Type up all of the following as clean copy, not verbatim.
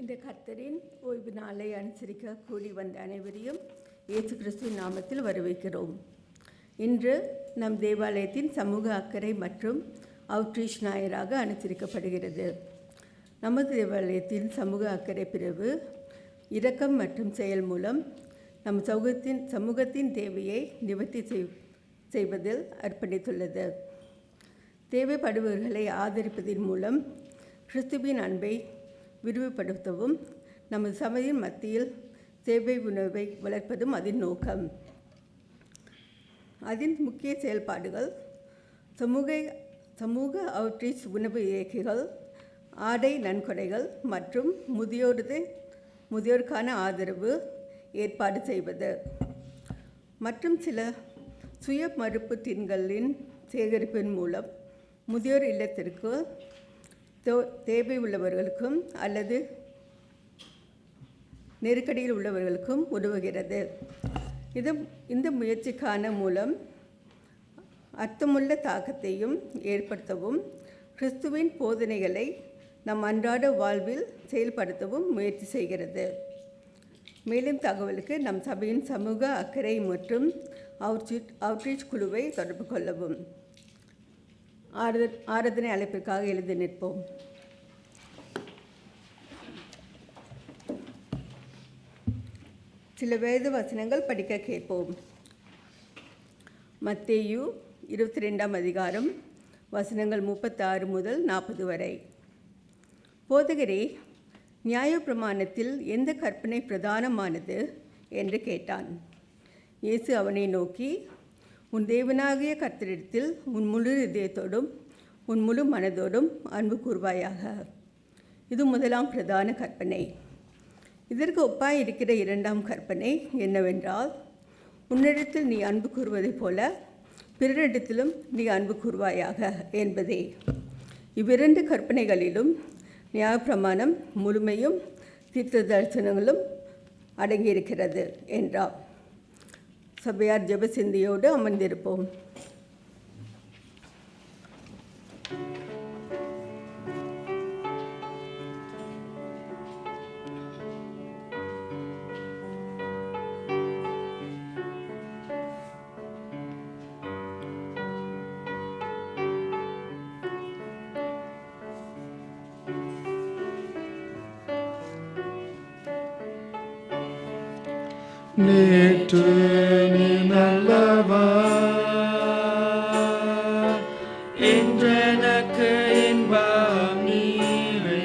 இந்த கர்த்தரின் ஓய்வு நாளை அனுசரிக்க கூடி வந்த அனைவரையும் இயேசு கிறிஸ்துவின் நாமத்தில் வரவேற்கிறோம். இன்று நம் தேவாலயத்தின் சமூக அக்கறை மற்றும் அவுட்ரீச் ஞாயிறாக அனுசரிக்கப்படுகிறது. நமது தேவாலயத்தின் சமூக அக்கறை பிரிவு இரக்கம் மற்றும் செயல் மூலம் நம் சமூகத்தின் தேவையை நிவர்த்தி செய்வதில் அர்ப்பணித்துள்ளது. தேவைப்படுபவர்களை ஆதரிப்பதன் மூலம் கிறிஸ்துவின் அன்பை விரிவுபடுத்தவும் நமது சபையின் மத்தியில் சேவை உணர்வை வளர்ப்பதும் அதன் நோக்கம். அதன் முக்கிய செயல்பாடுகள் சமூக அவுட்ரீச் உணவு இயக்கிகள், ஆடை நன்கொடைகள் மற்றும் முதியோருக்கான ஆதரவு ஏற்பாடு செய்வது மற்றும் சில சுய மறுப்பு தின்களின் சேகரிப்பின் மூலம் முதியோர் இல்லத்திற்கு தேவை உள்ளவர்களுக்கும் அல்லது நெருக்கடியில் உள்ளவர்களுக்கும் உதவுகிறது. இந்த முயற்சிக்கான மூலம் அர்த்தமுள்ள தாக்கத்தையும் ஏற்படுத்தவும் கிறிஸ்துவின் போதனைகளை நம் அன்றாட வாழ்வில் செயல்படுத்தவும் முயற்சி செய்கிறது. மேலும் தகவலுக்கு நம் சபையின் சமூக அக்கறை மற்றும் அவுட்ரீச் குழுவை தொடர்பு கொள்ளவும். ஆராதனை அழைப்பிற்காக எழுதி நிற்போம். சில வேத வசனங்கள் படிக்க கேட்போம். மத்தேயு 22ஆம் அதிகாரம் வசனங்கள் 36 முதல் 40 வரை. போதகரே, நியாயப்பிரமாணத்தில் எந்த கற்பனை பிரதானமானது என்று கேட்டான். இயேசு அவனை நோக்கி, உன் தேவனாகிய கர்த்தரிடத்தில் உன் முழு இதயத்தோடும் உன் முழு மனதோடும் அன்பு கூர்வாயாக. இது முதலாம் பிரதான கற்பனை. இதற்கு ஒப்பாய் இருக்கிற இரண்டாம் கற்பனை என்னவென்றால், உன்னிடத்தில் நீ அன்பு கூறுவதைப் போல பிறரிடத்திலும் நீ அன்பு கூர்வாயாக என்பதே. இவ்விரண்டு கற்பனைகளிலும் நியாயப்பிரமாணம் முழுமையும் தீர்க்க தரிசனங்களும் அடங்கியிருக்கிறது என்றார். சபையார் ஜெப சிந்தையோடு அமர்ந்திருப்போம். நேற்று நீ நல்லவர், இன்றெனக்கு இன்பம் நீரே.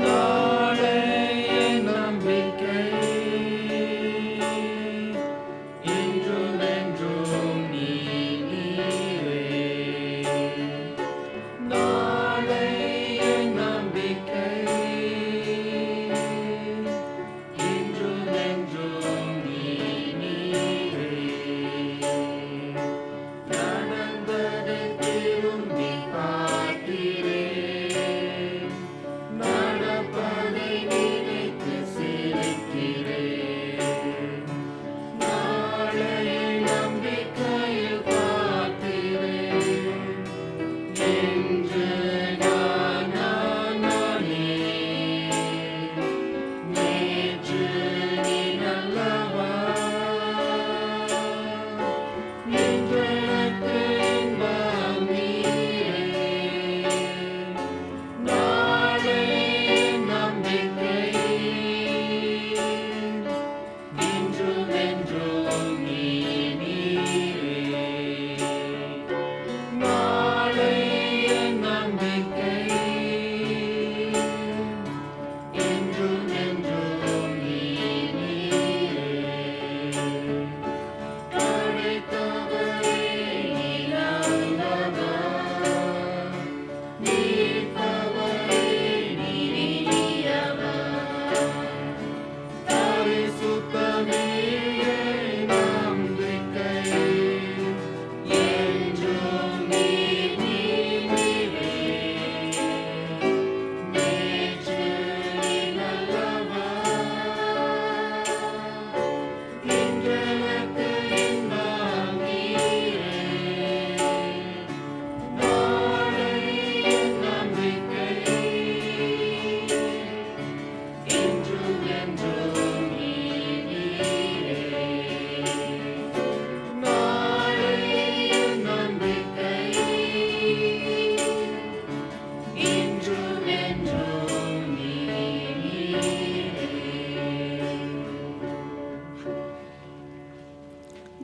நாளை என் நம்பிக்கை, இன்றும் என்றும் நீரே. நாளை என் நம்பிக்கை, இன்றும் என்றும் நீரே.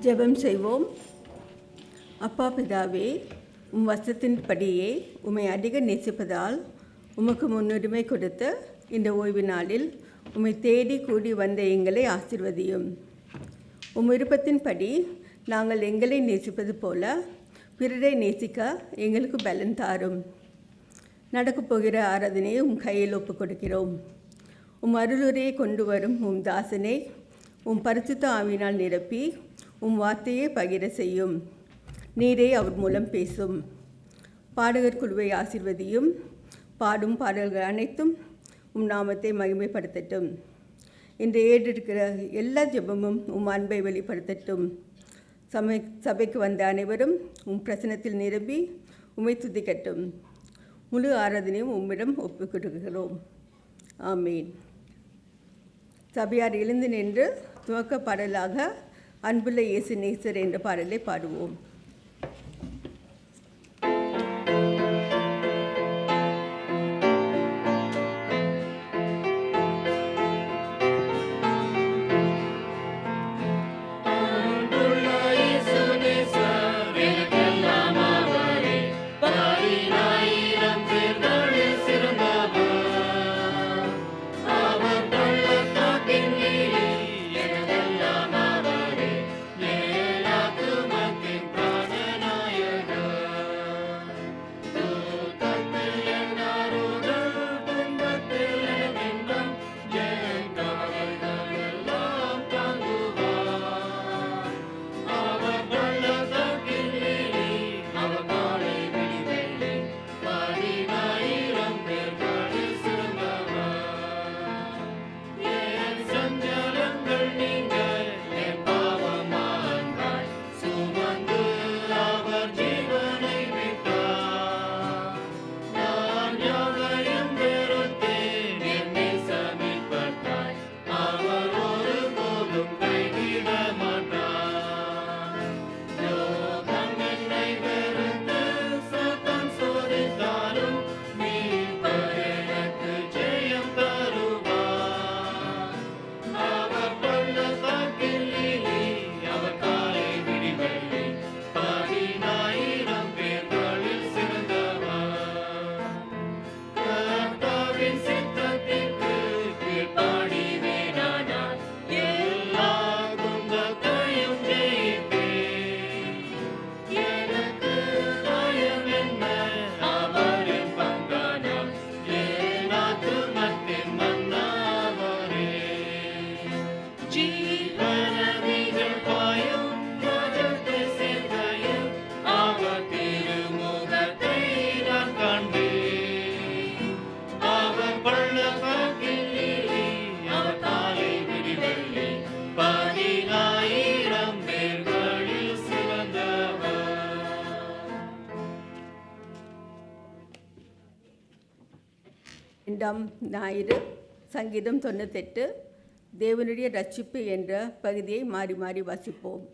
ஜெபம் செய்வோம். அப்பா பிதாவே, உம் வசத்தின்படியே உம்மை அதிக நேசிப்பதால் உமக்கு முன்னுரிமை கொடுத்த இந்த ஓய்வு நாளில் உம்மை தேடி கூடி வந்த எங்களை ஆசீர்வதியும். உம் விருப்பத்தின்படி நாங்கள் எங்களை நேசிப்பது போல பிறரை நேசிக்க எங்களுக்கு பலன் தாரும். நடக்கப் போகிற ஆராதனையை உம் கையில் ஒப்புக் கொடுக்கிறோம். உம் அருளுரையை கொண்டு வரும் உம் தாசனை உம் பரிசுத்த ஆவியினால் நிரப்பி உம் வார்த்தையை பகிர செய்யும். நீரே அவர் மூலம் பேசும். பாடகர் குழுவை ஆசீர்வதியும். பாடும் பாடல்கள் அனைத்தும் உம் நாமத்தை மகிமைப்படுத்தட்டும். இன்று ஏற்றிருக்கிற எல்லா ஜெபமும் உம் அன்பை வெளிப்படுத்தட்டும். சபைக்கு வந்த அனைவரும் உம் பிரசனத்தில் நிரம்பி உம்மை துதிக்கட்டும். முழு ஆராதனையும் உம்மிடம் ஒப்புக் கொடுக்கிறோம். ஆமீன். சபையார் எழுந்து நின்று துவக்க பாடலாக அன்புள்ள இயேசு நேசர் என்ற பாடலை பாடுவோம். ஞாயிறு சங்கீதம் 98 தேவனுடைய ரட்சிப்பு என்ற பகுதியை மாறி மாறி வாசிப்போம்.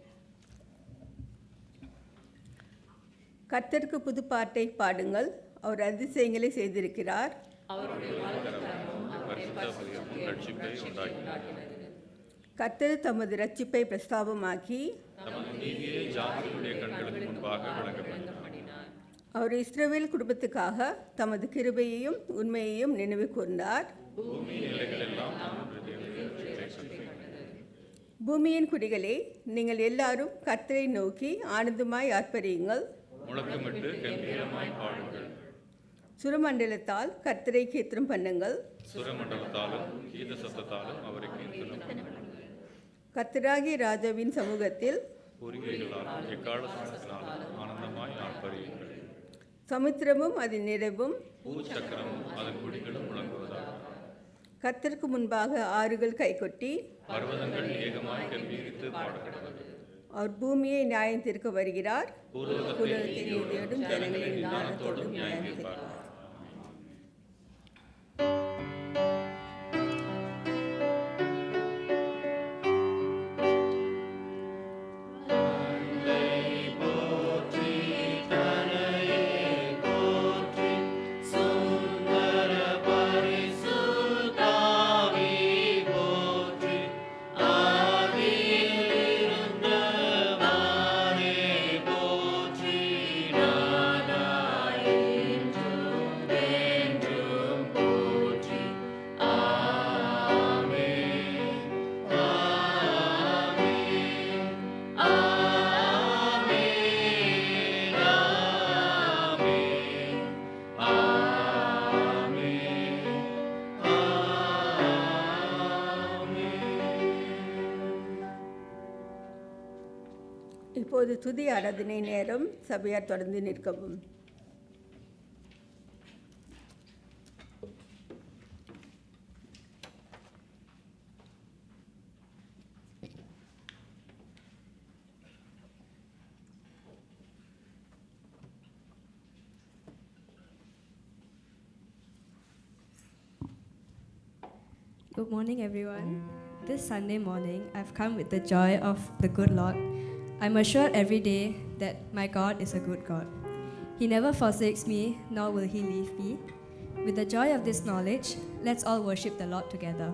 கர்த்தருக்கு புது பாட்டை பாடுங்கள், அவர் அதிசயங்களை செய்திருக்கிறார். கர்த்தர் தமது ரட்சிப்பை பிரஸ்தாபமாக்கி அவர் இஸ்ரவேல் குடும்பத்துக்காக தமது கிருபையையும் உண்மையையும் நினைவு கூர்ந்தார். பூமியின் குடிகளே, நீங்கள் எல்லாரும் கர்த்தரை நோக்கி ஆனந்தமாய் ஆர்ப்பரியுங்கள். சுரமண்டலத்தால் கர்த்தரை கீர்த்தனம் பண்ணுங்கள். கர்த்தராகிய ராஜாவின் சமூகத்தில் சமுத்திரமும் அதன் நிறைவும் கர்த்தருக்கு முன்பாக ஆறுகள் கைகொட்டி அவர் பூமியை நியாயம் தீர்க்க வருகிறார். உலகத்தின் நீதியோடும் ஜனங்களின் ஞானத்தோடும் நியாயம் தீர்ப்பார். ஆதியிலிருந்தவர் இப்போது துதி ஆராதனை நேரம். சபையார் தொடர்ந்து நிற்கவும். Good morning, everyone. This Sunday morning, I've come with the joy of the good Lord. I'm assured every day that my God is a good God. He never forsakes me, nor will He leave me. With the joy of this knowledge, let's all worship the Lord together.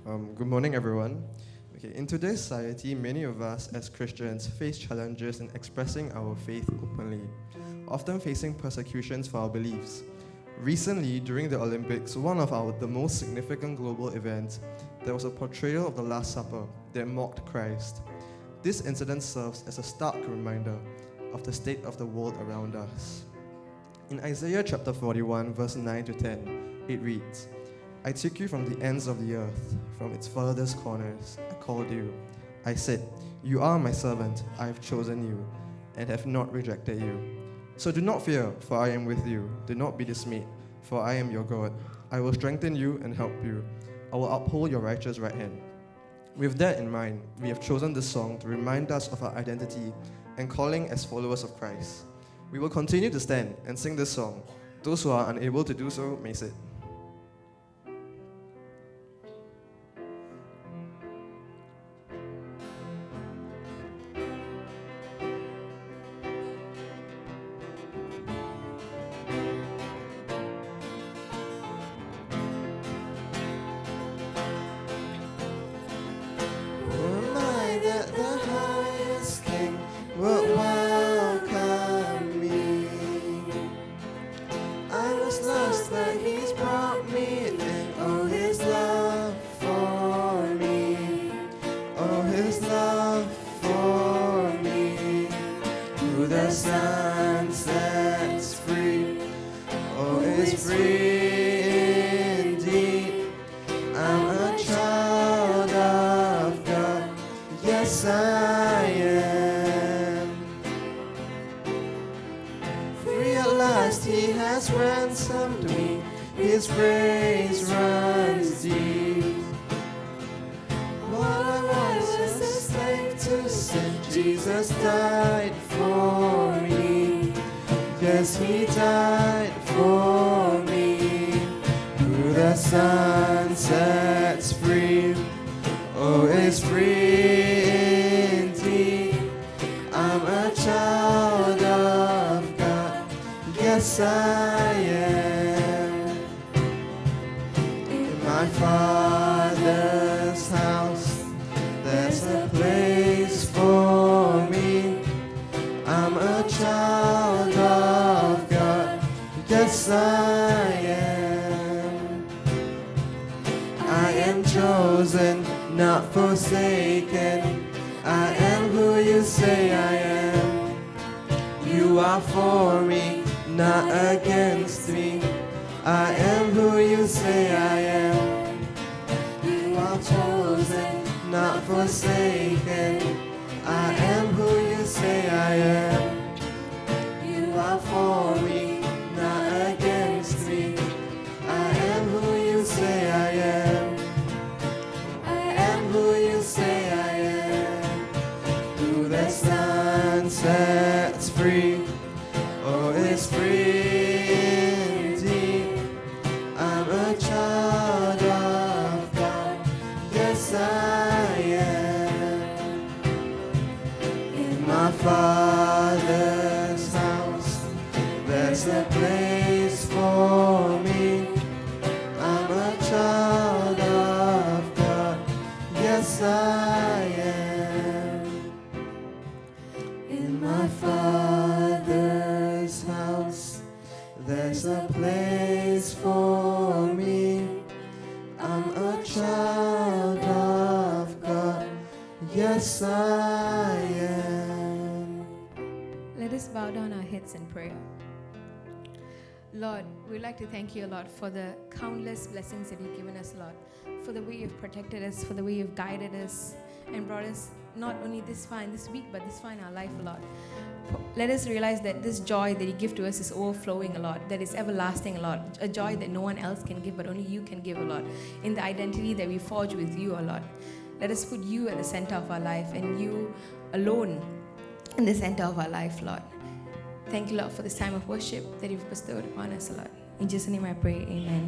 Good morning, everyone. Okay, in today's society, many of us as Christians face challenges in expressing our faith openly, often facing persecutions for our beliefs. Recently, during the Olympics, one of the most significant global events, there was a portrayal of the Last Supper that mocked Christ. This incident serves as a stark reminder of the state of the world around us. In Isaiah chapter 41, verse 9 to 10, it reads, I took you from the ends of the earth, from its furthest corners. I called you. I said, you are my servant. I have chosen you and have not rejected you. So do not fear, for I am with you. Do not be dismayed, for I am your God. I will strengthen you and help you. I will uphold your righteous right hand. With that in mind, we have chosen this song to remind us of our identity and calling as followers of Christ. We will continue to stand and sing this song. Those who are unable to do so may sit. Lord, we'd like to thank you, Lord, for the countless blessings that you've given us, Lord, for the way you've protected us, for the way you've guided us and brought us not only this far in this week, but this far in our life, Lord. Let us realize that this joy that you give to us is overflowing, Lord, that is everlasting, Lord, a joy that no one else can give, but only you can give, Lord, in the identity that we forge with you, Lord. Let us put you at the center of our life and you alone in the center of our life, Lord. Thank you, Lord, for this time of worship that you've bestowed upon us, Lord. In Jesus' name I pray, amen.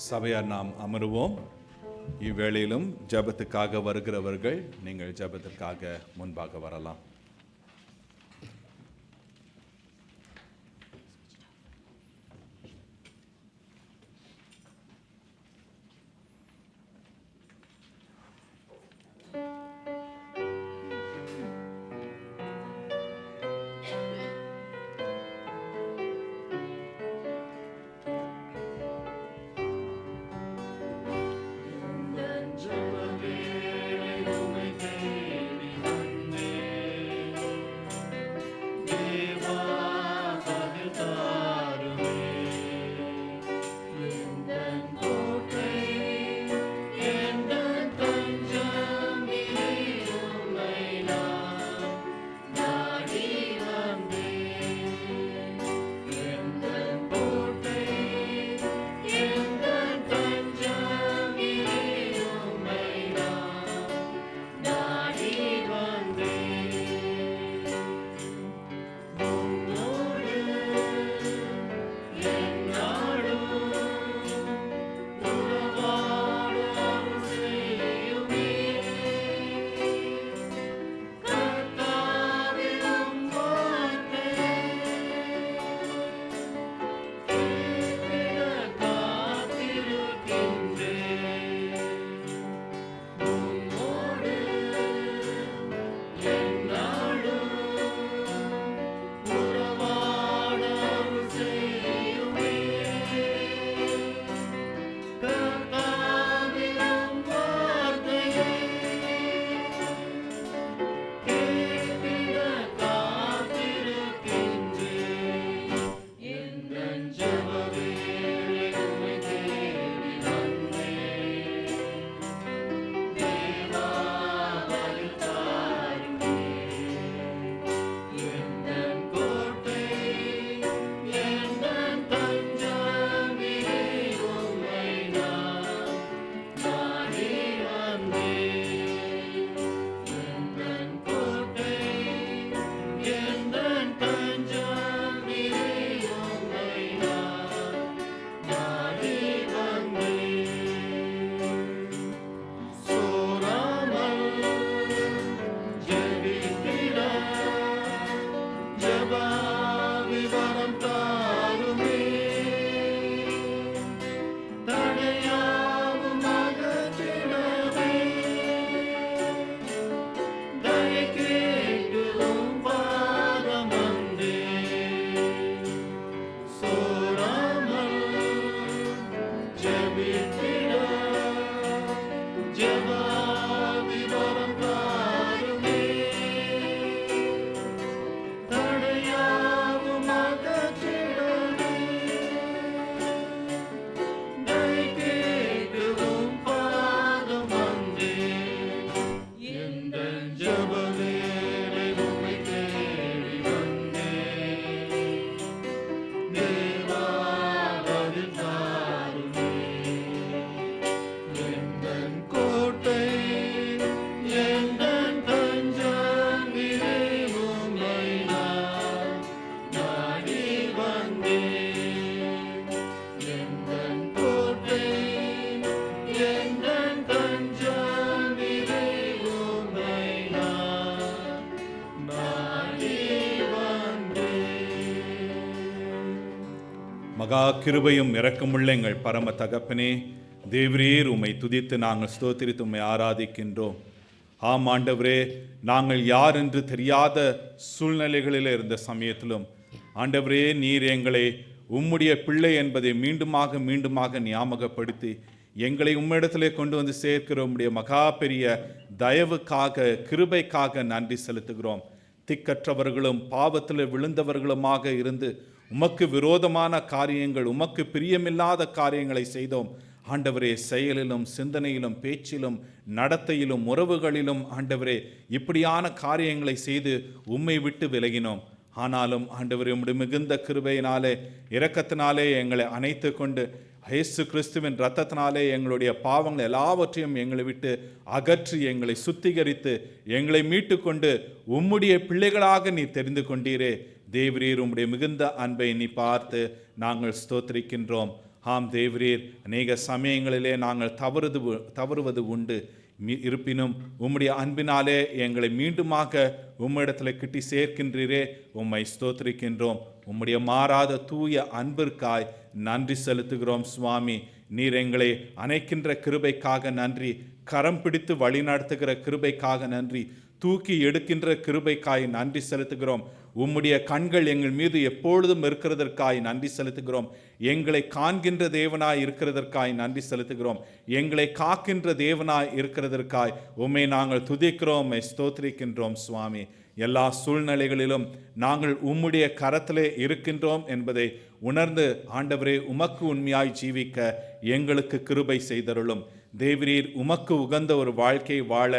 சபையார் நாம் அமருவோம். இவ்வேளையிலும் ஜெபத்துக்காக வருகிறவர்கள் நீங்கள் ஜெபத்திற்காக முன்பாக வரலாம். மகா கிருபையும் இரக்கமுள்ள எங்கள் பரம தகப்பனே, தேவரீர் உம்மை துதித்து நாங்கள் ஸ்தோத்திரித்து உம்மை ஆராதிக்கின்றோம். ஆம் ஆண்டவரே, நாங்கள் யார் என்று தெரியாத சூழ்நிலைகளில் இருந்த சமயத்திலும் ஆண்டவரே, நீர் எங்களை உம்முடைய பிள்ளை என்பதை மீண்டுமாக ஞாபகப்படுத்தி எங்களை உம்மிடத்திலே கொண்டு வந்து சேர்க்கிற உம்முடைய மகா பெரிய தயவுக்காக, கிருபைக்காக நன்றி செலுத்துகிறோம். திக்கற்றவர்களும் பாவத்தில் விழுந்தவர்களுமாக இருந்து உமக்கு விரோதமான காரியங்கள், உமக்கு பிரியமில்லாத காரியங்களை செய்தோம் ஆண்டவரே. செயலிலும் சிந்தனையிலும் பேச்சிலும் நடத்தையிலும் உறவுகளிலும் ஆண்டவரே இப்படியான காரியங்களை செய்து உம்மை விட்டு விலகினோம். ஆனாலும் ஆண்டவரே, உம்முடைய மிகுந்த கிருபையினாலே இரக்கத்தினாலே எங்களை அணைத்து கொண்டு இயேசு கிறிஸ்துவின் இரத்தத்தினாலே எங்களுடைய பாவங்கள் எல்லாவற்றையும் எங்களை விட்டு அகற்றி எங்களை சுத்திகரித்து எங்களை மீட்டு கொண்டு உம்முடைய பிள்ளைகளாக நீ தெரிந்து கொண்டீரே. தேவரீர், உம்முடைய மிகுந்த அன்பை நீ பார்த்து நாங்கள் ஸ்தோத்திரிக்கின்றோம். ஆம் தேவரீர், அநேக சமயங்களிலே நாங்கள் தவறுவது உண்டு. இருப்பினும் உம்முடைய அன்பினாலே எங்களை மீண்டுமாக உம்மிடத்தில் கிட்டி சேர்க்கின்றீரே, உம்மை ஸ்தோத்திரிக்கின்றோம். உம்முடைய மாறாத தூய அன்பிற்காய் நன்றி செலுத்துகிறோம் சுவாமி. நீர் எங்களை அணைக்கின்ற கிருபைக்காக நன்றி, கரம் பிடித்து வழி நடத்துகிற கிருபைக்காக நன்றி, தூக்கி எடுக்கின்ற கிருபைக்காய் நன்றி செலுத்துகிறோம். உம்முடைய கண்கள் எங்கள் மீது எப்பொழுதும் இருக்கிறதற்காய் நன்றி செலுத்துகிறோம். எங்களை காண்கின்ற தேவனாய் இருக்கிறதற்காய் நன்றி செலுத்துகிறோம். எங்களை காக்கின்ற தேவனாய் இருக்கிறதற்காய் உம்மை நாங்கள் துதிக்கிறோம், உம்மை ஸ்தோத்திரிக்கின்றோம் சுவாமி. எல்லா சூழ்நிலைகளிலும் நாங்கள் உம்முடைய கரத்திலே இருக்கின்றோம் என்பதை உணர்ந்து ஆண்டவரே, உமக்கு உண்மையாய் ஜீவிக்க எங்களுக்கு கிருபை செய்தருளும். தேவரீர், உமக்கு உகந்த ஒரு வாழ்க்கை வாழ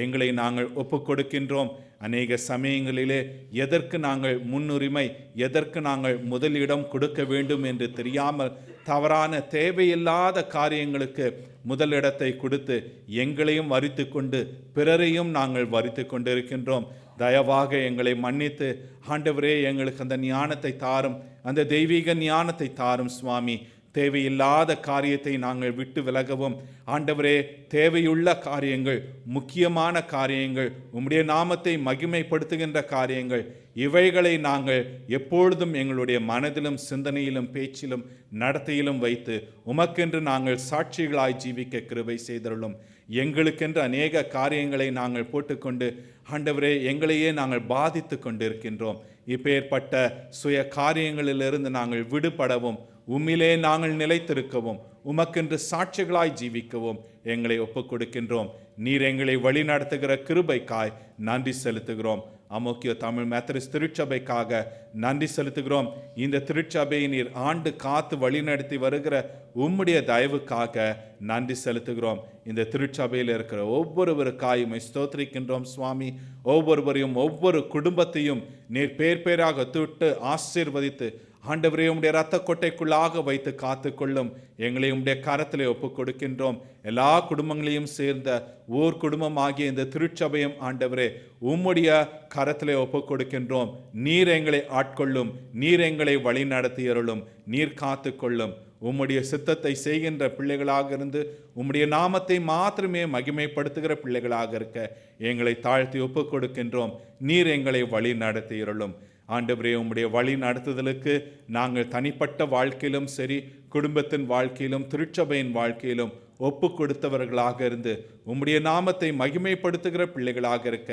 எங்களை நாங்கள் ஒப்புக் கொடுக்கின்றோம். அநேக சமயங்களிலே எதற்கு நாங்கள் முன்னுரிமை, எதற்கு நாங்கள் முதலிடம் கொடுக்க வேண்டும் என்று தெரியாமல் தவறான தேவையில்லாத காரியங்களுக்கு முதலிடத்தை கொடுத்து எங்களையும் வரித்து கொண்டு பிறரையும் நாங்கள் வரித்து கொண்டிருக்கின்றோம். தயவாக எங்களை மன்னித்து ஆண்டவரே, எங்களுக்கு அந்த ஞானத்தை தாரும், அந்த தெய்வீக ஞானத்தை தாரும் சுவாமி. தேவையில்லாத காரியத்தை நாங்கள் விட்டு விலகவும் ஆண்டவரே, தேவையுள்ள காரியங்கள், முக்கியமான காரியங்கள், உம்முடைய நாமத்தை மகிமைப்படுத்துகின்ற காரியங்கள், இவைகளை நாங்கள் எப்பொழுதும் எங்களுடைய மனதிலும் சிந்தனையிலும் பேச்சிலும் நடத்தையிலும் வைத்து உமக்கென்று நாங்கள் சாட்சிகளாய் ஜீவிக்க கிருபை செய்தருளும். எங்களுக்கென்று அநேக காரியங்களை நாங்கள் போட்டுக்கொண்டு ஆண்டவரே, எங்களையே நாங்கள் பாதித்து கொண்டிருக்கின்றோம். இப்பேற்பட்ட சுய காரியங்களிலிருந்து நாங்கள் விடுபடவும், உம்மிலே நாங்கள் நிலைத்திருக்கவும், உமக்கென்று சாட்சிகளாய் ஜீவிக்கவும் எங்களை ஒப்புக் கொடுக்கின்றோம். நீர் எங்களை வழி நடத்துகிற கிருபைக்காய் நன்றி செலுத்துகிறோம். அமோக்கிய தமிழ் மெத்தடிஸ்ட் திருச்சபைக்காக நன்றி செலுத்துகிறோம். இந்த திருச்சபையை நீர் ஆண்டு காத்து வழிநடத்தி வருகிற உம்முடைய தயவுக்காக நன்றி செலுத்துகிறோம். இந்த திருச்சபையில் இருக்கிற ஒவ்வொருவருக்காயும் ஸ்தோத்திரிக்கின்றோம் சுவாமி. ஒவ்வொருவரையும், ஒவ்வொரு குடும்பத்தையும் நீர் பேர் பேராக தொட்டு ஆசீர்வதித்து ஆண்டவரே, உம்முடைய இரத்த கொட்டைக்குள்ளாக வைத்து காத்துக்கொள்ளும். எங்களை உம்முடைய கரத்திலே ஒப்புக் கொடுக்கின்றோம். எல்லா குடும்பங்களையும் சேர்ந்த ஓர் குடும்பம் ஆகிய இந்த திருச்சபையும் ஆண்டவரே, உம்முடைய கரத்திலே ஒப்புக் கொடுக்கின்றோம். நீர் எங்களை ஆட்கொள்ளும், நீர் எங்களை வழி நடத்தியருளும், நீர் காத்துக்கொள்ளும். உம்முடைய சித்தத்தை செய்கின்ற பிள்ளைகளாக இருந்து உம்முடைய நாமத்தை மாத்திரமே மகிமைப்படுத்துகிற பிள்ளைகளாக இருக்க எங்களை தாழ்த்தி ஒப்புக் கொடுக்கின்றோம். நீர் எங்களை வழி நடத்தியருளும். ஆண்டவரே, உம்முடைய வழி நடத்துதலுக்கு நாங்கள் தனிப்பட்ட வாழ்க்கையிலும் சரி, குடும்பத்தின் வாழ்க்கையிலும் திருச்சபையின் வாழ்க்கையிலும் ஒப்பு கொடுத்தவர்களாக இருந்து உம்முடைய நாமத்தை மகிமைப்படுத்துகிற பிள்ளைகளாக இருக்க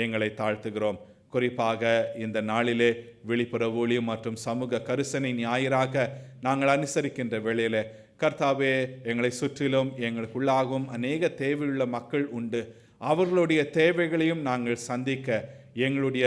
எங்களை தாழ்த்துகிறோம். குறிப்பாக இந்த நாளிலே வெளிப்புற ஊழியம் மற்றும் சமூக கரிசனை ஞாயிறாக நாங்கள் அனுசரிக்கின்ற வேளையில கர்த்தாவே, எங்களை சுற்றிலும் எங்களுக்குள்ளாகவும் அநேக தேவையுள்ள மக்கள் உண்டு. அவர்களுடைய தேவைகளையும் நாங்கள் சந்திக்க எங்களுடைய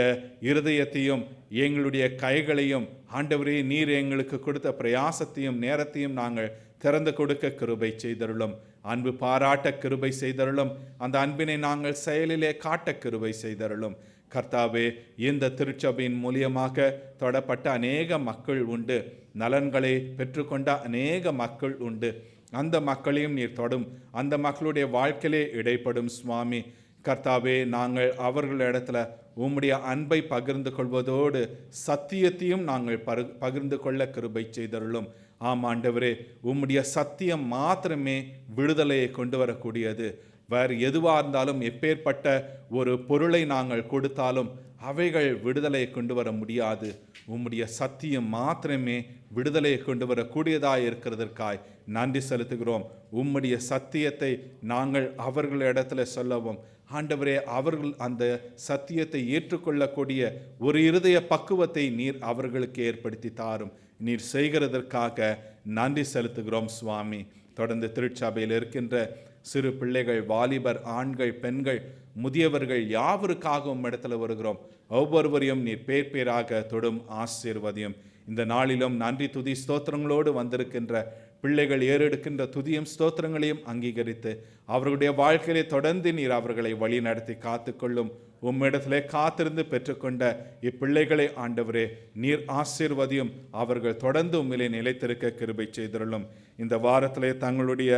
இருதயத்தையும் எங்களுடைய கைகளையும் ஆண்டவரே, நீர் எங்களுக்கு கொடுத்த பிரயாசத்தையும் நேரத்தையும் நாங்கள் திறந்து கொடுக்க கிருபை செய்தருளும். அன்பு பாராட்ட கிருபை செய்தருளும். அந்த அன்பினை நாங்கள் செயலிலே காட்ட கிருபை செய்தருளும். கர்த்தாவே, இந்த திருச்சபையின் மூலியமாக தொடப்பட்ட அநேக மக்கள் உண்டு. நலன்களை பெற்றுக்கொண்ட அநேக மக்கள் உண்டு. அந்த மக்களையும் நீர் தொடும். அந்த மக்களுடைய வாழ்க்கையிலே இடைப்படும் சுவாமி. கர்த்தாவே, நாங்கள் அவர்களிடத்துல உம்முடைய அன்பை பகிர்ந்து கொள்வதோடு சத்தியத்தையும் நாங்கள் பகிர்ந்து கொள்ள கிருபை செய்தருளும். ஆம் ஆண்டவரே, உம்முடைய சத்தியம் மாத்திரமே விடுதலையை கொண்டு வரக்கூடியது. வேறு எதுவாக இருந்தாலும், எப்பேற்பட்ட ஒரு பொருளை நாங்கள் கொடுத்தாலும் அவைகள் விடுதலையை கொண்டு வர முடியாது. உம்முடைய சத்தியம் மாத்திரமே விடுதலையை கொண்டு வரக்கூடியதாய் இருக்கிறதற்காய் நன்றி செலுத்துகிறோம். உம்முடைய சத்தியத்தை நாங்கள் அவர்களிடத்துல சொல்லவும், ஆண்டவரே, அவர்கள் அந்த சத்தியத்தை ஏற்றுக்கொள்ளக்கூடிய ஒரு இருதய பக்குவத்தை நீர் அவர்களுக்கு ஏற்படுத்தி தாரும். நீர் செய்கிறதற்காக நன்றி செலுத்துகிறோம் சுவாமி. தொடர்ந்து திருச்சபையில் இருக்கின்ற சிறு பிள்ளைகள், வாலிபர், ஆண்கள், பெண்கள், முதியவர்கள் யாவருக்காகவும் இடத்துல வருகிறோம். ஒவ்வொருவரையும் நீர் பேர் பேராக தொடும் ஆசீர்வதியும். இந்த நாளிலும் நன்றி துதி ஸ்தோத்திரங்களோடு வந்திருக்கின்ற பிள்ளைகள் ஏறெடுக்கின்ற துதியும் ஸ்தோத்திரங்களையும் அங்கீகரித்து அவர்களுடைய வாழ்க்கையிலே தொடர்ந்து நீர் அவர்களை வழி நடத்தி காத்துக்கொள்ளும். உம்மிடத்திலே காத்திருந்து பெற்றுக்கொண்ட இப்பிள்ளைகளை ஆண்டவரே நீர் ஆசீர்வதியும். அவர்கள் தொடர்ந்து உம்மிலே நிலைத்திருக்க கிருபை செய்திருளும். இந்த வாரத்திலே தங்களுடைய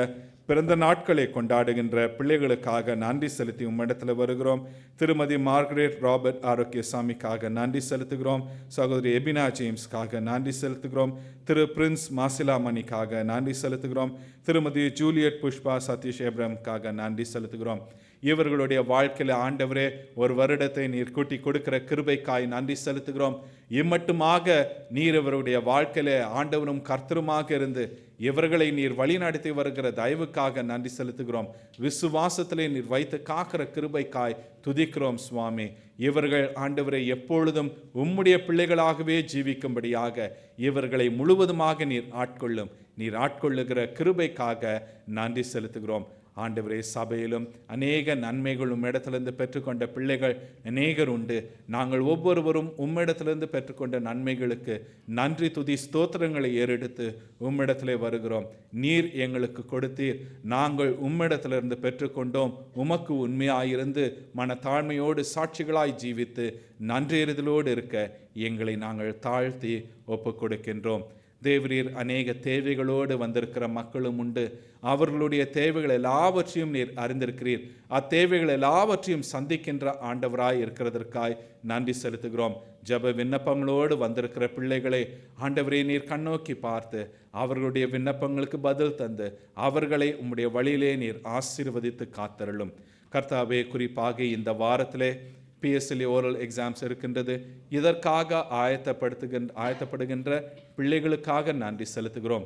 பிறந்த நாட்களை கொண்டாடுகின்ற பிள்ளைகளுக்காக நன்றி செலுத்தி உம்மிடத்தில் வருகிறோம். திருமதி மார்கரெட் ராபர்ட் ஆரோக்கியசாமிக்காக நன்றி செலுத்துகிறோம். சகோதரி எபினா ஜேம்ஸ்க்காக நன்றி செலுத்துகிறோம். திரு பிரின்ஸ் மாசிலாமணிக்காக நன்றி செலுத்துகிறோம். திருமதி ஜூலியட் புஷ்பா சதீஷ் ஏப்ரம்காக நன்றி செலுத்துகிறோம். இவர்களுடைய வாழ்க்கையில் ஆண்டவரே ஒரு வருடத்தை நீர் கூட்டி கொடுக்கிற கிருபைக்காய் நன்றி செலுத்துகிறோம். இம்மட்டுமாக நீர் இவருடைய வாழ்க்கையில ஆண்டவரும் கர்த்தருமாக இருந்து இவர்களை நீர் வழி நடத்தி வருகிற தயவுக்காக நன்றி செலுத்துகிறோம். விசுவாசத்திலே நீர் வைத்து காக்கிற கிருபைக்காய் துதிக்கிறோம் சுவாமி. இவர்கள் ஆண்டவரை எப்பொழுதும் உம்முடைய பிள்ளைகளாகவே ஜீவிக்கும்படியாக இவர்களை முழுவதுமாக நீர் ஆட்கொள்ளும். நீர் ஆட்கொள்ளுகிற கிருபைக்காக நன்றி செலுத்துகிறோம். ஆண்டவரே, சபையிலும் அநேக நன்மைகள் உம்மிடத்திலிருந்து பெற்றுக்கொண்ட பிள்ளைகள் அநேகர் உண்டு. நாங்கள் ஒவ்வொருவரும் உம்மிடத்திலிருந்து பெற்றுக்கொண்ட நன்மைகளுக்கு நன்றி துதி ஸ்தோத்திரங்களை ஏறெடுத்து உம்மிடத்திலே வருகிறோம். நீர் எங்களுக்கு கொடுத்தீர், நாங்கள் உம்மிடத்திலிருந்து பெற்றுக்கொண்டோம். உமக்கு உண்மையாயிருந்து மனத்தாழ்மையோடு சாட்சிகளாய் ஜீவித்து நன்றியறிதலோடு இருக்க எங்களை நாங்கள் தாழ்த்தி ஒப்புக் கொடுக்கின்றோம். தேவரீர் அநேக தேவைகளோடு வந்திருக்கிற மக்களும் உண்டு. அவர்களுடைய தேவைகள் எல்லாவற்றையும் நீர் அறிந்திருக்கிறீர். அத்தேவைகள் எல்லாவற்றையும் சந்திக்கின்ற ஆண்டவராய் இருக்கிறதற்காய் நன்றி செலுத்துகிறோம். ஜெப விண்ணப்பங்களோடு வந்திருக்கிற பிள்ளைகளை ஆண்டவரே நீர் கண்ணோக்கி பார்த்து அவர்களுடைய விண்ணப்பங்களுக்கு பதில் தந்து அவர்களை உம்முடைய வழியிலே நீர் ஆசீர்வதித்து காத்தருளும். கர்த்தாவே, குறிப்பாக இந்த வாரத்திலே PSLE ஓரல் எக்ஸாம்ஸ் இருக்கின்றது. இதற்காக ஆயத்தப்படுகின்ற பிள்ளைகளுக்காக நன்றி செலுத்துகிறோம்.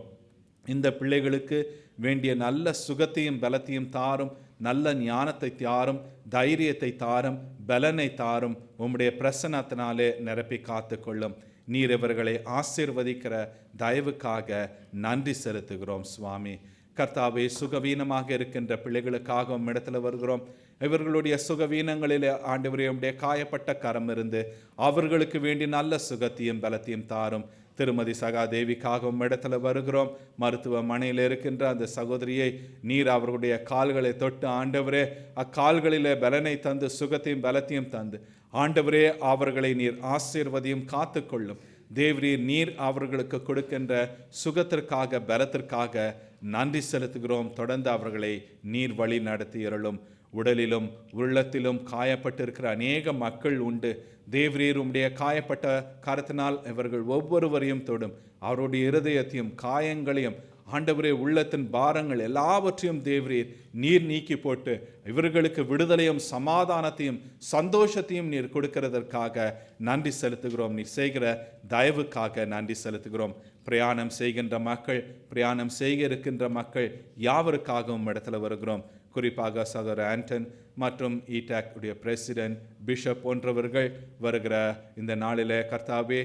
இந்த பிள்ளைகளுக்கு வேண்டிய நல்ல சுகத்தையும் பலத்தையும் தாரும், நல்ல ஞானத்தை தாரும், தைரியத்தை தாரும், பலனை தாரும். உம்முடைய பிரசன்னத்தினாலே நிரப்பி காத்துக்கொள்ளும். நீர் இவர்களை ஆசீர்வதிக்கிற தயவுக்காக நன்றி செலுத்துகிறோம் சுவாமி. கர்த்தாவே, சுகவீனமாக இருக்கின்ற பிள்ளைகளுக்காக உம்மிடத்துல வருகிறோம். இவர்களுடைய சுகவீனங்களில் ஆண்டவரே உம்முடைய காயப்பட்ட கரம் இருந்து அவர்களுக்கு வேண்டிய நல்ல சுகத்தையும் பலத்தையும் தாரும். திருமதி சகாதேவிக்காக உம்மிடத்துல வருகிறோம். மருத்துவமனையில் இருக்கின்ற அந்த சகோதரியை நீர் அவர்களுடைய கால்களை தொட்டு ஆண்டவரே அக்கால்களிலே பலனை தந்து சுகத்தையும் பலத்தையும் தந்து ஆண்டவரே அவர்களை நீர் ஆசீர்வதியும் காத்துக்கொள்ளும். தேவரீர் நீர் அவர்களுக்கு கொடுக்கின்ற சுகத்திற்காக பலத்திற்காக நன்றி செலுத்துகிறோம். தொடர்ந்து அவர்களை நீர் வழி நடத்தி அருளும். உடலிலும் உள்ளத்திலும் காயப்பட்டிருக்கிற அநேக மக்கள் உண்டு. தேவரீர் உம்முடைய காயப்பட்ட கரத்தினால் இவர்கள் ஒவ்வொருவரையும் தொடும். அவருடைய இருதயத்தையும் காயங்களையும் ஆண்டவரே உள்ளத்தின் பாரங்கள் எல்லாவற்றையும் தேவரீர் நீர் நீக்கி போட்டு இவர்களுக்கு விடுதலையும் சமாதானத்தையும் சந்தோஷத்தையும் நீர் கொடுக்கிறதற்காக நன்றி செலுத்துகிறோம். நீர் செய்கிற தயவுக்காக நன்றி செலுத்துகிறோம். பிரயாணம் செய்கின்ற மக்கள், பிரயாணம் செய்ய இருக்கின்ற மக்கள் யாவருக்காகவும் இடத்துல வருகிறோம். குறிப்பாக சகோதரர் ஆண்டன் மற்றும் ஈடாக் உடைய பிரசிடென்ட், பிஷப் போன்றவர்கள் வருகிற இந்த நாளில் கர்த்தாவே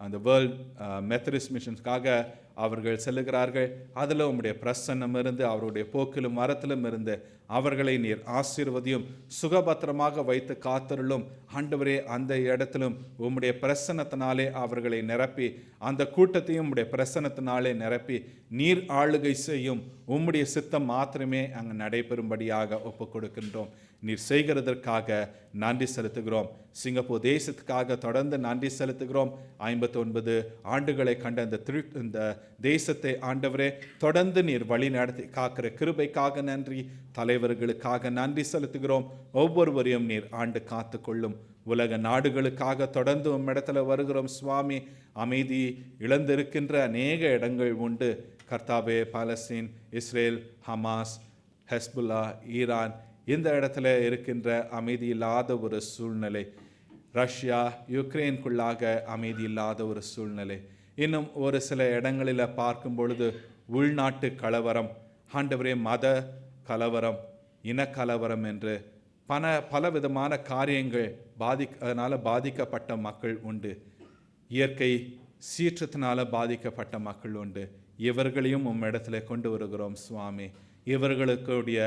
அந்த வேர்ல்ட் மெத்தடிஸ்ட் மிஷன்ஸ்க்காக அவர்கள் செல்லுகிறார்கள். அதில் உம்முடைய பிரசன்னம் இருந்து அவருடைய போக்கிலும் மரத்திலும் இருந்து அவர்களை நீர் ஆசீர்வதியும், சுகபத்திரமாக வைத்து காத்தருளும். ஆண்டவரே, அந்த இடத்திலும் உம்முடைய பிரசன்னத்தினாலே அவர்களை நிரப்பி அந்த கூட்டத்தையும் உம்முடைய பிரசன்னத்தினாலே நிரப்பி நீர் ஆளுகை செய்யும். உம்முடைய சித்தம் மாத்திரமே அங்கு நடைபெறும்படியாக ஒப்புக் கொடுக்கின்றோம். நீர் செய்கிறதற்காக நன்றி செலுத்துகிறோம். சிங்கப்பூர் தேசத்துக்காக தொடர்ந்து நன்றி செலுத்துகிறோம். 59 ஆண்டுகளை கண்ட இந்த தேசத்தை ஆண்டவரே தொடர்ந்து நீர் வழி நடத்தி காக்கிற கிருபைக்காக நன்றி. தலைவர்களுக்காக நன்றி செலுத்துகிறோம். ஒவ்வொருவரையும் நீர் ஆண்டு காத்து கொள்ளும். உலக நாடுகளுக்காக தொடர்ந்து உம்மிடத்துல வருகிறோம் சுவாமி. அமைதி இழந்திருக்கின்ற அநேக இடங்கள் உண்டு கர்த்தாவே. Palestine, Israel, Hamas, Hezbollah, Iran, இந்த இடத்துல இருக்கின்ற அமைதி இல்லாத ஒரு சூழ்நிலை. ரஷ்யா யுக்ரைனுக்குள்ளாக அமைதி இல்லாத ஒரு சூழ்நிலை. இன்னும் ஒரு சில இடங்களில் பார்க்கும் பொழுது உள்நாட்டு கலவரம், ஆண்டவரே மத கலவரம், இனக்கலவரம் என்று பல விதமான காரியங்கள் அதனால் பாதிக்கப்பட்ட மக்கள் உண்டு. இயற்கை சீற்றத்தினால பாதிக்கப்பட்ட மக்கள் உண்டு. இவர்களையும் உம்மிடத்துல கொண்டு வருகிறோம் சுவாமி. இவர்களுடைய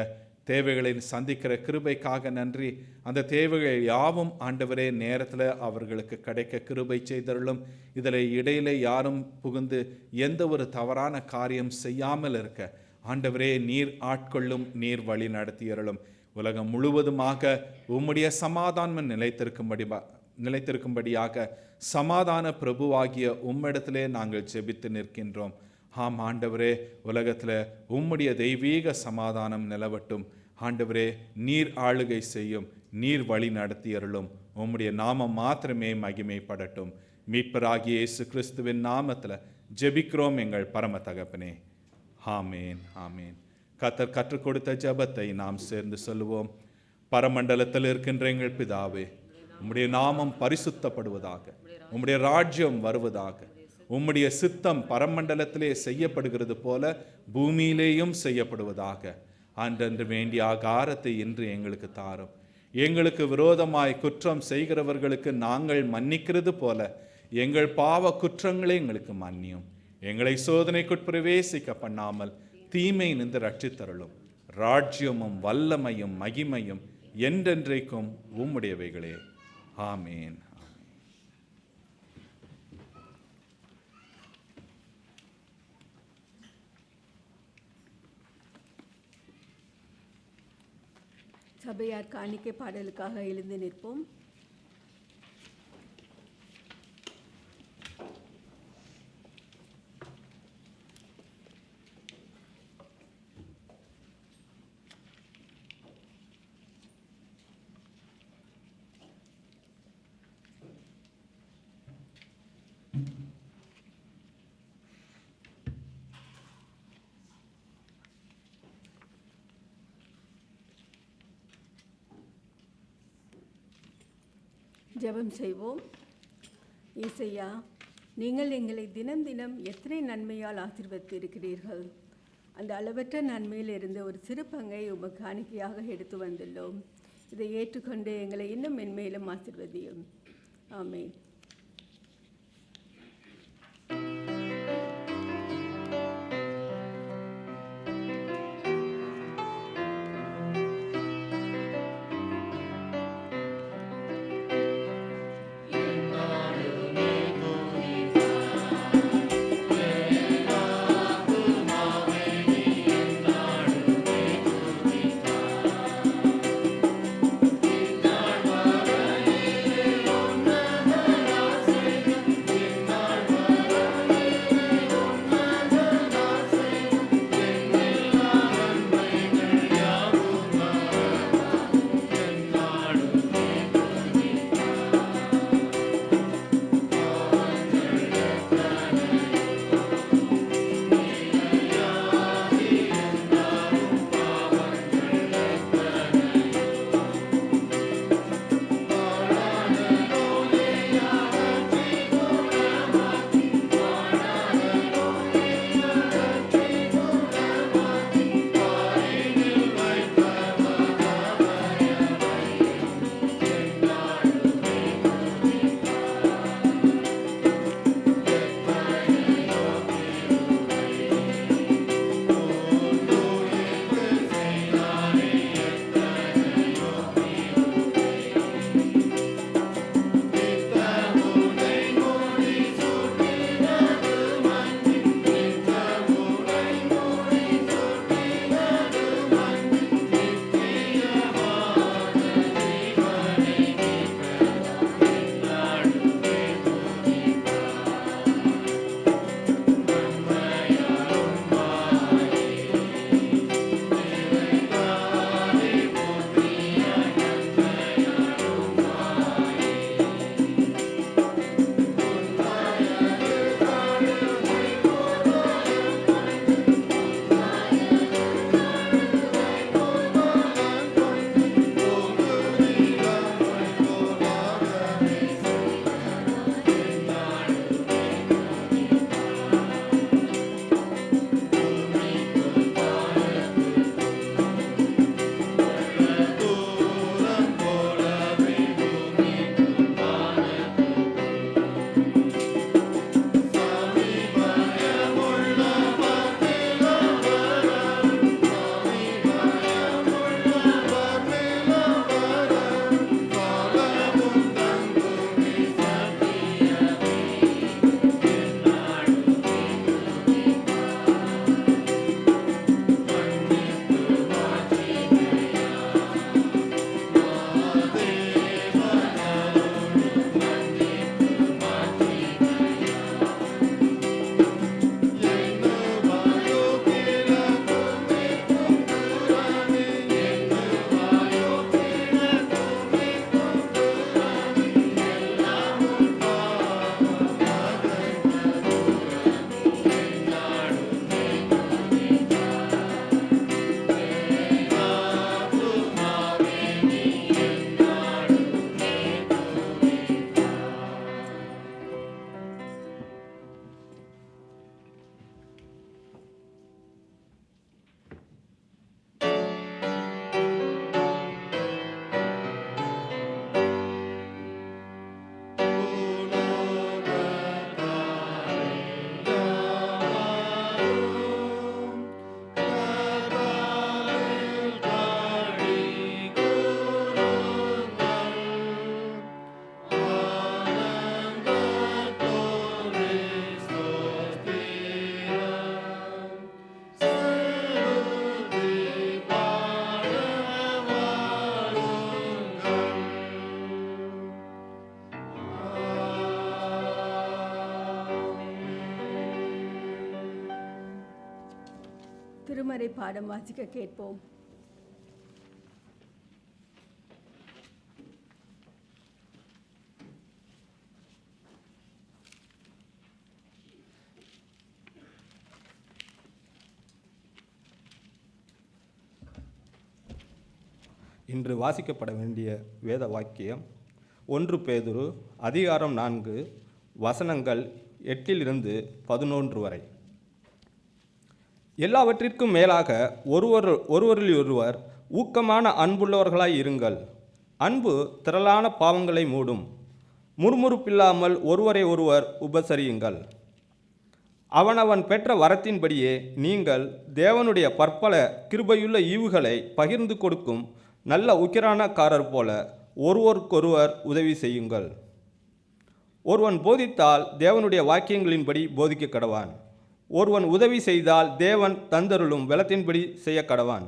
தேவைகளை சந்திக்கிற கிருபைக்காக நன்றி. அந்த தேவைகள் யாவும் ஆண்டவரே நேரத்தில் அவர்களுக்கு கிடைக்க கிருபை செய்தருளும். இதில் இடையிலே யாரும் புகுந்து எந்த ஒரு தவறான காரியம் செய்யாமல் இருக்க ஆண்டவரே நீர் ஆட்கொள்ளும், நீர் வழி நடத்தியருளும். உலகம் முழுவதுமாக உம்முடைய சமாதானம் நிலைத்திருக்கும்படியாக சமாதான பிரபுவாகிய உம்மிடத்திலே நாங்கள் ஜெபித்து நிற்கின்றோம். ஆம் ஆண்டவரே, உலகத்தில் உம்முடைய தெய்வீக சமாதானம் நிலவட்டும். ஆண்டவரே, நீர் ஆளுகை செய்யும், நீர் வழி நடத்தியருளும். உம்முடைய நாமம் மாத்திரமே மகிமைப்படட்டும். மீட்பராகிய இயேசு கிறிஸ்துவின் நாமத்தில் ஜெபிக்கிறோம் எங்கள் பரம தகப்பனே. ஆமேன், ஆமேன். கர்த்தர் கற்றுக் கொடுத்த ஜெபத்தை நாம் சேர்ந்து சொல்லுவோம். பரமண்டலத்தில் இருக்கின்ற எங்கள் பிதாவே, உம்முடைய நாமம் பரிசுத்தப்படுவதாக, உம்முடைய ராஜ்யம் வருவதாக, உம்முடைய சித்தம் பரமண்டலத்திலே செய்யப்படுகிறது போல பூமியிலேயும் செய்யப்படுவதாக. அன்றன்று வேண்டிய ஆகாரத்தை இன்று எங்களுக்கு தாரும். எங்களுக்கு விரோதமாய் குற்றம் செய்கிறவர்களுக்கு நாங்கள் மன்னிக்கிறது போல எங்கள் பாவ குற்றங்களை எங்களுக்கு மன்னியும். எங்களை சோதனைக்குட் பிரவேசிக்க பண்ணாமல் தீமை நின்று ரட்சித்தருளும். ராஜ்யமும் வல்லமையும் மகிமையும் என்றென்றைக்கும் உம்முடையவைகளே. ஆமேன். சபையார் காணிக்கை பாடலுக்காக எழுந்து நிற்போம். ஜெபம் செய்வோம். இயேசையா, நீங்கள் எங்களை தினம் தினம் எத்தனை நன்மையால் ஆசீர்வதித்து இருக்கிறீர்கள். அந்த அளவற்ற நன்மையில் இருந்த ஒரு சிறு பங்கை உமக்கு காணிக்கையாக எடுத்து வந்துள்ளோம். இதை ஏற்றுக்கொண்டு எங்களை இன்னும் மென்மேலும் ஆசீர்வதியும். ஆமென். Amen. திருமறை பாடம் வாசிக்க கேட்போம். இன்று வாசிக்கப்பட வேண்டிய வேத வாக்கியம் 1 பேதுரு அதிகாரம் 4 வசனங்கள் 8 11 வரை. எல்லாவற்றிற்கும் மேலாக ஒருவரில் ஊக்கமான அன்புள்ளவர்களாய் இருங்கள். அன்பு திரளான பாவங்களை மூடும். முறுமுறுப்பில்லாமல் ஒருவரை ஒருவர் உபசரியுங்கள். அவனவன் பெற்ற வரத்தின்படியே நீங்கள் தேவனுடைய பற்பல கிருபையுள்ள ஈவுகளை பகிர்ந்து கொடுக்கும் நல்ல உக்கிரானக்காரர் போல ஒருவருக்கொருவர் உதவி செய்யுங்கள். ஒருவன் போதித்தால் தேவனுடைய வாக்கியங்களின்படி போதிக்க கடவான். ஒருவன் உதவி செய்தால் தேவன் தந்தருளும் பலத்தின்படி செய்ய கடவான்.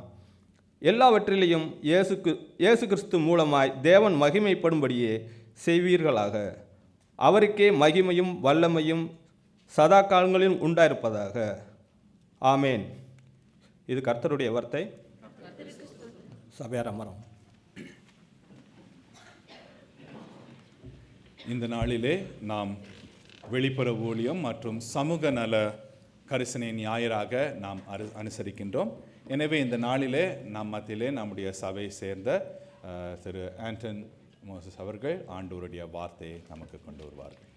எல்லாவற்றிலையும் இயேசு கிறிஸ்து மூலமாய் தேவன் மகிமைப்படும்படியே செய்வீர்களாக. அவருக்கே மகிமையும் வல்லமையும் சதா காலங்களிலும் உண்டாயிருப்பதாக. ஆமேன். இது கர்த்தருடைய வார்த்தை. சபையார் அமரம். இந்த நாளிலே நாம் வெளிப்புற ஊழியம் மற்றும் சமூக நல கரிசனை ஞாயிறாக நாம் அனுசரிக்கின்றோம். எனவே இந்த நாளிலே நம் மத்தியிலே நம்முடைய சபையை சேர்ந்த திரு ஆண்டன் மோசஸ் அவர்கள் ஆண்டவருடைய வார்த்தையை நமக்கு கொண்டு வருவார்கள்.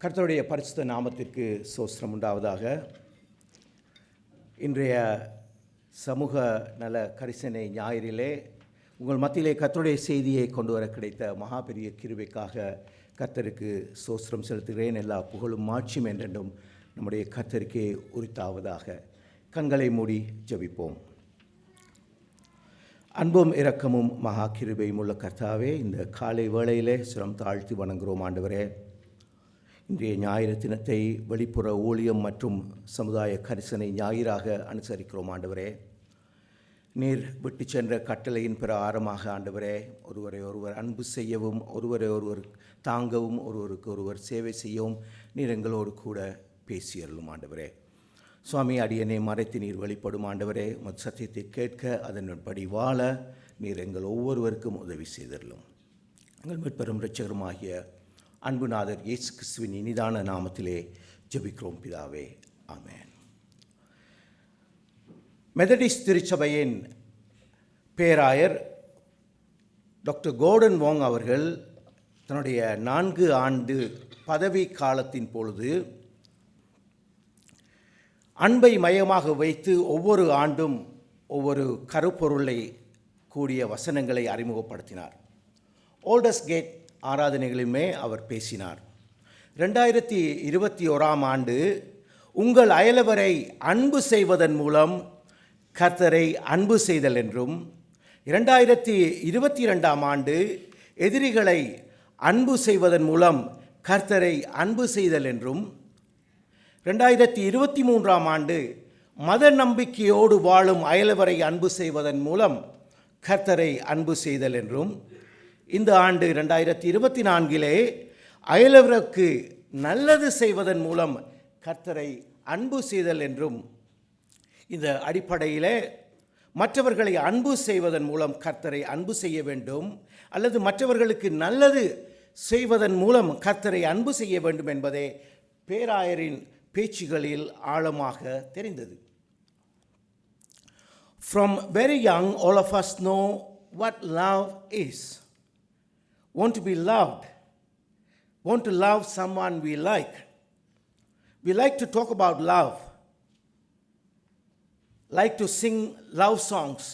கர்த்தருடைய பரிசுத்த நாமத்திற்கு ஸ்தோத்திரம் உண்டாவதாக. இன்றைய சமூக நல கரிசனை ஞாயிறிலே உங்கள் மத்தியிலே கர்த்தருடைய செய்தியை கொண்டு வர கிடைத்த மகா பெரிய கிருபைக்காக கர்த்தருக்கு ஸ்தோத்திரம் செலுத்துகிறேன். எல்லா புகழும் மாட்சியும் என்றென்றும் நம்முடைய கர்த்தருக்கே உரித்தாவதாக. கண்களை மூடி ஜெபிப்போம். அன்பும் இரக்கமும் மகா கிருபையும் உள்ள கர்த்தாவே, இந்த காலை வேளையிலே சிரம் தாழ்த்தி வணங்குகிறோம் ஆண்டவரே. இன்றைய ஞாயிறு தினத்தை வெளிப்புற ஊழியம் மற்றும் சமுதாய கரிசனை ஞாயிறாக அனுசரிக்கிறோம் ஆண்டவரே. நீர் விட்டு சென்ற கட்டளையின் பிரகாரமாக ஆண்டவரே, ஒருவரை ஒருவர் அன்பு செய்யவும், ஒருவரை ஒருவர் தாங்கவும், ஒருவருக்கு ஒருவர் சேவை செய்யவும் நீர் எங்களோடு கூட பேசியருளும் ஆண்டவரே. சுவாமி, அடியனை மறைத்து நீர் வெளிப்படும் ஆண்டவரே. உமது சத்தியத்தை கேட்க அதன்படி வாழ நீர் எங்கள் ஒவ்வொருவருக்கும் உதவி செய்தருளும். எங்கள் மீட்பெரும் இரட்சகருமாகிய அன்புநாதர் இயேசு கிறிஸ்துவின் இனிதான நாமத்திலே ஜெபிக்கிறோம் பிதாவே. ஆமென். மெதடிஸ்ட் திருச்சபையின் பேராயர் டாக்டர் கோர்டன் வாங் அவர்கள் தன்னுடைய 4 ஆண்டு பதவி காலத்தின் பொழுது அன்பை மையமாக வைத்து ஒவ்வொரு ஆண்டும் ஒவ்வொரு கருப்பொருளை கூடிய வசனங்களை அறிமுகப்படுத்தினார். ஓல்டர்ஸ் கேட் ஆராதனைகளிலுமே அவர் பேசினார். 2021 ஆண்டு உங்கள் அயலவரை அன்பு செய்வதன் மூலம் கர்த்தரை அன்பு செய்தல் என்றும், 2022 ஆண்டு எதிரிகளை அன்பு செய்வதன் மூலம் கர்த்தரை அன்பு செய்தல் என்றும், 2023 ஆண்டு மத நம்பிக்கையோடு வாழும் அயலவரை அன்பு செய்வதன் மூலம் கர்த்தரை அன்பு செய்தல் என்றும், இந்த ஆண்டு 2024 அயலவருக்கு நல்லது செய்வதன் மூலம் கர்த்தரை அன்பு செய்தல் என்றும், இந்த அடிப்படையிலே மற்றவர்களை அன்பு செய்வதன் மூலம் கர்த்தரை அன்பு செய்ய வேண்டும், அல்லது மற்றவர்களுக்கு நல்லது செய்வதன் மூலம் கர்த்தரை அன்பு செய்ய வேண்டும் என்பதே பேராயரின் பேச்சுகளில் ஆழமாக தெரிந்தது. From very young, all of us know what love is. Want to be loved, want to love someone we like. We like to talk about love, like to sing love songs,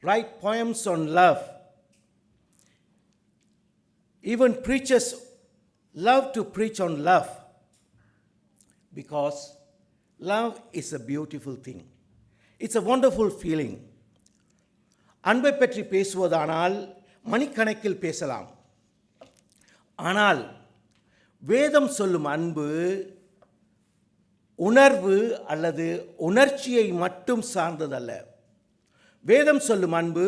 write poems on love. Even preachers love to preach on love because love is a beautiful thing. It's a wonderful feeling. அன்பை பற்றி பேசுவதானால் மணிக்கணக்கில் பேசலாம். ஆனால் வேதம் சொல்லும் அன்பு உணர்வு அல்லது உணர்ச்சியை மட்டும் சார்ந்ததல்ல. வேதம் சொல்லும் அன்பு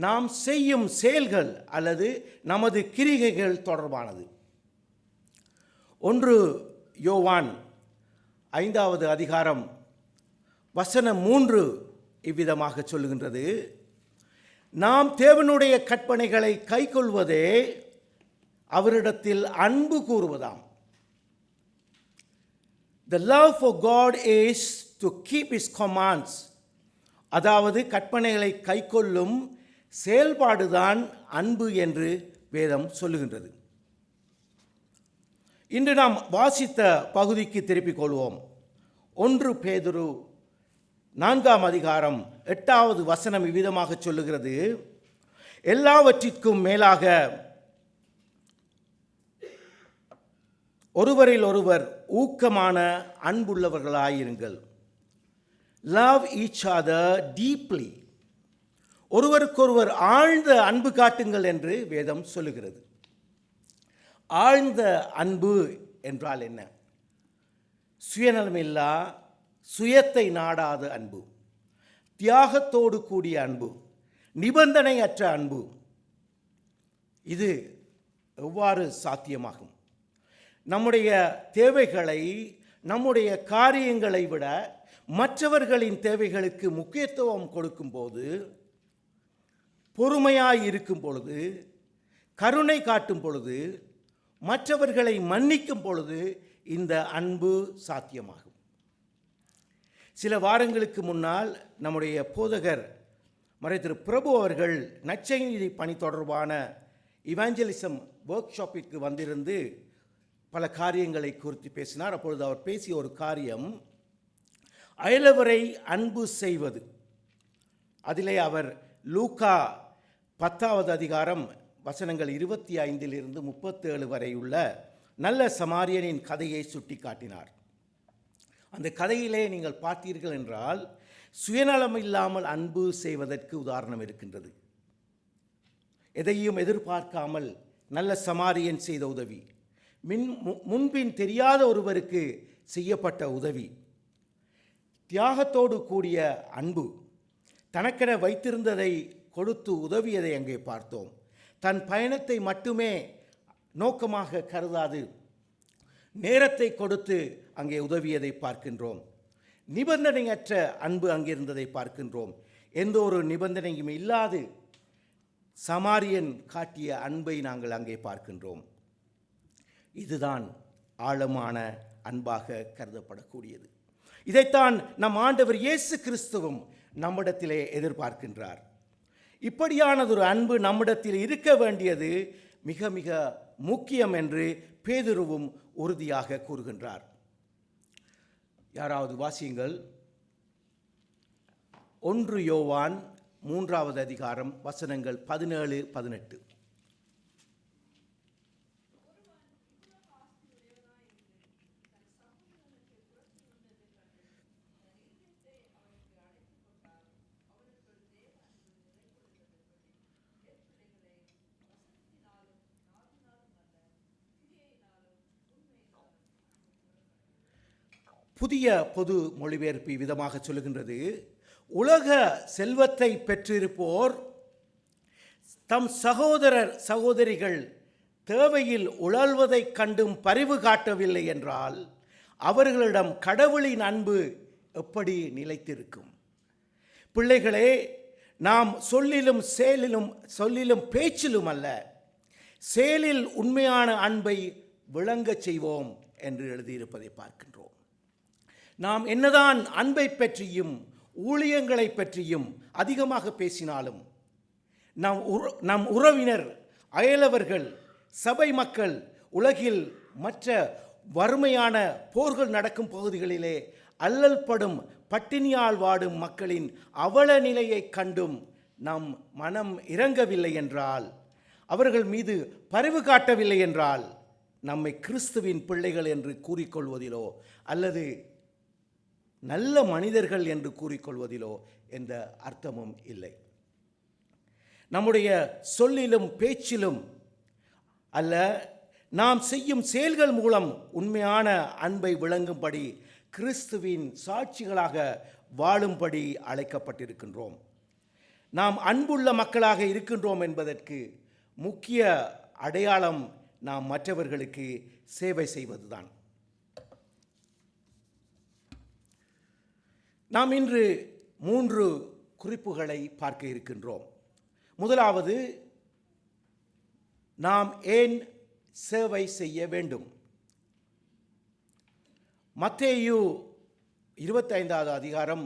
நாம் செய்யும் செயல்கள் அல்லது நமது கிரிகைகள் தொடர்பானது. 1 யோவான் 5வது அதிகாரம் வசனம் 3 இவ்விதமாக சொல்லுகின்றது, நாம் தேவனுடைய கற்பனைகளை கைக்கொள்வதே அவரிடத்தில் அன்பு கூறுவதாம். The love for God is to keep His commands. அதாவது கற்பனைகளை கைக்கொள்ளும் செயல்பாடுதான் அன்பு என்று வேதம் சொல்லுகின்றது. இன்று நாம் வாசித்த பகுதிக்கு திருப்பிக் கொள்வோம். 1 பேதுரு 4ஆம் அதிகாரம் 8வது வசனம் இவ்விதமாக சொல்லுகிறது, எல்லாவற்றிற்கும் மேலாக ஒருவரில் ஒருவர் ஊக்கமான அன்புள்ளவர்களாயிருங்கள். Love each other deeply. ஒருவருக்கொருவர் ஆழ்ந்த அன்பு காட்டுங்கள் என்று வேதம் சொல்லுகிறது. ஆழ்ந்த அன்பு என்றால் என்ன? சுயநலமில்லா, சுயத்தை நாடாத அன்பு, தியாகத்தோடு கூடிய அன்பு, நிபந்தனையற்ற அன்பு. இது எவ்வாறு சாத்தியமாகும்? நம்முடைய தேவைகளை, நம்முடைய காரியங்களை விட மற்றவர்களின் தேவைகளுக்கு முக்கியத்துவம் கொடுக்கும் போது, பொறுமையாய் இருக்கும் பொழுது, கருணை காட்டும் பொழுது, மற்றவர்களை மன்னிக்கும் பொழுது இந்த அன்பு சாத்தியமாகும். சில வாரங்களுக்கு முன்னால் நம்முடைய போதகர் திரு பிரபு அவர்கள் நற்செய்தி பணி தொடர்பான இவாஞ்சலிசம் ஒர்க் ஷாப்பிற்கு வந்திருந்து பல காரியங்களை குறித்து பேசினார். அப்பொழுது அவர் பேசிய ஒரு காரியம் அயலவரை அன்பு செய்வது. அதிலே அவர் லூக்கா 10வது அதிகாரம் வசனங்கள் 25 to 37 வரை உள்ள நல்ல சமாரியனின் கதையை சுட்டி காட்டினார். அந்த கதையிலே நீங்கள் பார்த்தீர்கள் என்றால் சுயநலம் இல்லாமல் அன்பு செய்வதற்கு உதாரணம் இருக்கின்றது. எதையும் எதிர்பார்க்காமல் நல்ல சமாரியன் செய்த உதவி, முன்பின் தெரியாத ஒருவருக்கு செய்யப்பட்ட உதவி, தியாகத்தோடு கூடிய அன்பு, தனக்கென வைத்திருந்ததை கொடுத்து உதவியதை அங்கே பார்த்தோம். தன் பயணத்தை மட்டுமே நோக்கமாக கருதாது நேரத்தை கொடுத்து அங்கே உதவியதை பார்க்கின்றோம். நிபந்தனையற்ற அன்பு அங்கிருந்ததை பார்க்கின்றோம். எந்த ஒரு நிபந்தனையும் இல்லாது சமாரியன் காட்டிய அன்பை நாங்கள் அங்கே பார்க்கின்றோம். இதுதான் ஆழமான அன்பாக கருதப்படக்கூடியது. இதைத்தான் நம் ஆண்டவர் இயேசு கிறிஸ்துவும் நம்மிடத்திலே எதிர்பார்க்கின்றார். இப்படியானதொரு அன்பு நம்மிடத்தில் இருக்க வேண்டியது மிக மிக முக்கியம் என்று பேதுருவும் உறுதியாக கூறுகின்றார். யாராவது வாசியுங்கள். 1 யோவான் 3வது அதிகாரம் வசனங்கள் 17, 18. புதிய பொது மொழிபெயர்ப்பு விதமாக சொல்லுகின்றது, உலக செல்வத்தை பெற்றிருப்போர் தம் சகோதரர் சகோதரிகள் தேவையில் உழல்வதைக் கண்டும் பரிவு காட்டவில்லை என்றால் அவர்களிடம் கடவுளின் அன்பு எப்படி நிலைத்திருக்கும்? பிள்ளைகளே, நாம் சொல்லிலும் பேச்சிலும் அல்ல, செயலில் உண்மையான அன்பை விளங்கச் செய்வோம் என்று எழுதியிருப்பதை பார்க்கின்றோம். நாம் என்னதான் அன்பை பற்றியும் ஊழியங்களை பற்றியும் அதிகமாக பேசினாலும் நம் உறவினர், அயலவர்கள், சபை மக்கள், உலகில் மற்ற வறுமையான போர்கள் நடக்கும் பகுதிகளிலே அல்லல் படும் பட்டினியால் வாடும் மக்களின் அவல நிலையை கண்டும் நம் மனம் இறங்கவில்லை என்றால் அவர்கள் மீது பரிவு காட்டவில்லை என்றால் நம்மை கிறிஸ்துவின் பிள்ளைகள் என்று கூறிக்கொள்வதிலோ அல்லது நல்ல மனிதர்கள் என்று கூறிக்கொள்வதிலோ எந்த அர்த்தமும் இல்லை. நம்முடைய சொல்லிலும் பேச்சிலும் அல்ல, நாம் செய்யும் செயல்கள் மூலம் உண்மையான அன்பை விளங்கும்படி கிறிஸ்துவின் சாட்சிகளாக வாழும்படி அழைக்கப்பட்டிருக்கின்றோம். நாம் அன்புள்ள மக்களாக இருக்கின்றோம் என்பதற்கு முக்கிய அடையாளம் நாம் மற்றவர்களுக்கு சேவை செய்வதுதான். நாம் இன்று 3 குறிப்புகளை பார்க்க இருக்கின்றோம். முதலாவது, நாம் ஏன் சேவை செய்ய வேண்டும்? மத்தேயு 25வது அதிகாரம்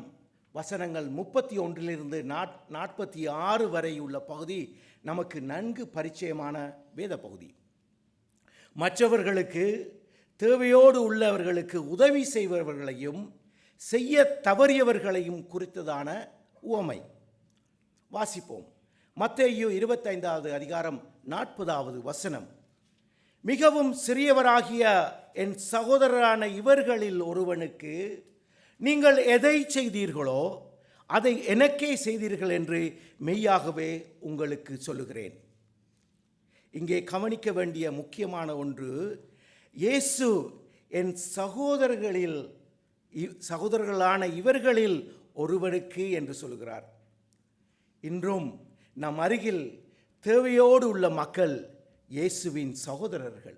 வசனங்கள் 31 46 வரை உள்ள பகுதி நமக்கு நன்கு பரிச்சயமான வேத பகுதி. மற்றவர்களுக்கு, தேவையோடு உள்ளவர்களுக்கு உதவி செய்பவர்களையும் செய்ய தவறியவர்களையும் குறித்ததான உவமை. வாசிப்போம். மத்தேயு 25வது அதிகாரம் 40வது வசனம். மிகவும் சிறியவராகிய என் சகோதரரான இவர்களில் ஒருவனுக்கு நீங்கள் எதை செய்தீர்களோ அதை எனக்கே செய்தீர்கள் என்று மெய்யாகவே உங்களுக்கு சொல்லுகிறேன். இங்கே கவனிக்க வேண்டிய முக்கியமான ஒன்று, இயேசு என் சகோதரர்களான இவர்களில் ஒருவனுக்கு என்று சொல்கிறார். இன்றும் நம் அருகில் தேவையோடு உள்ள மக்கள் இயேசுவின் சகோதரர்கள்.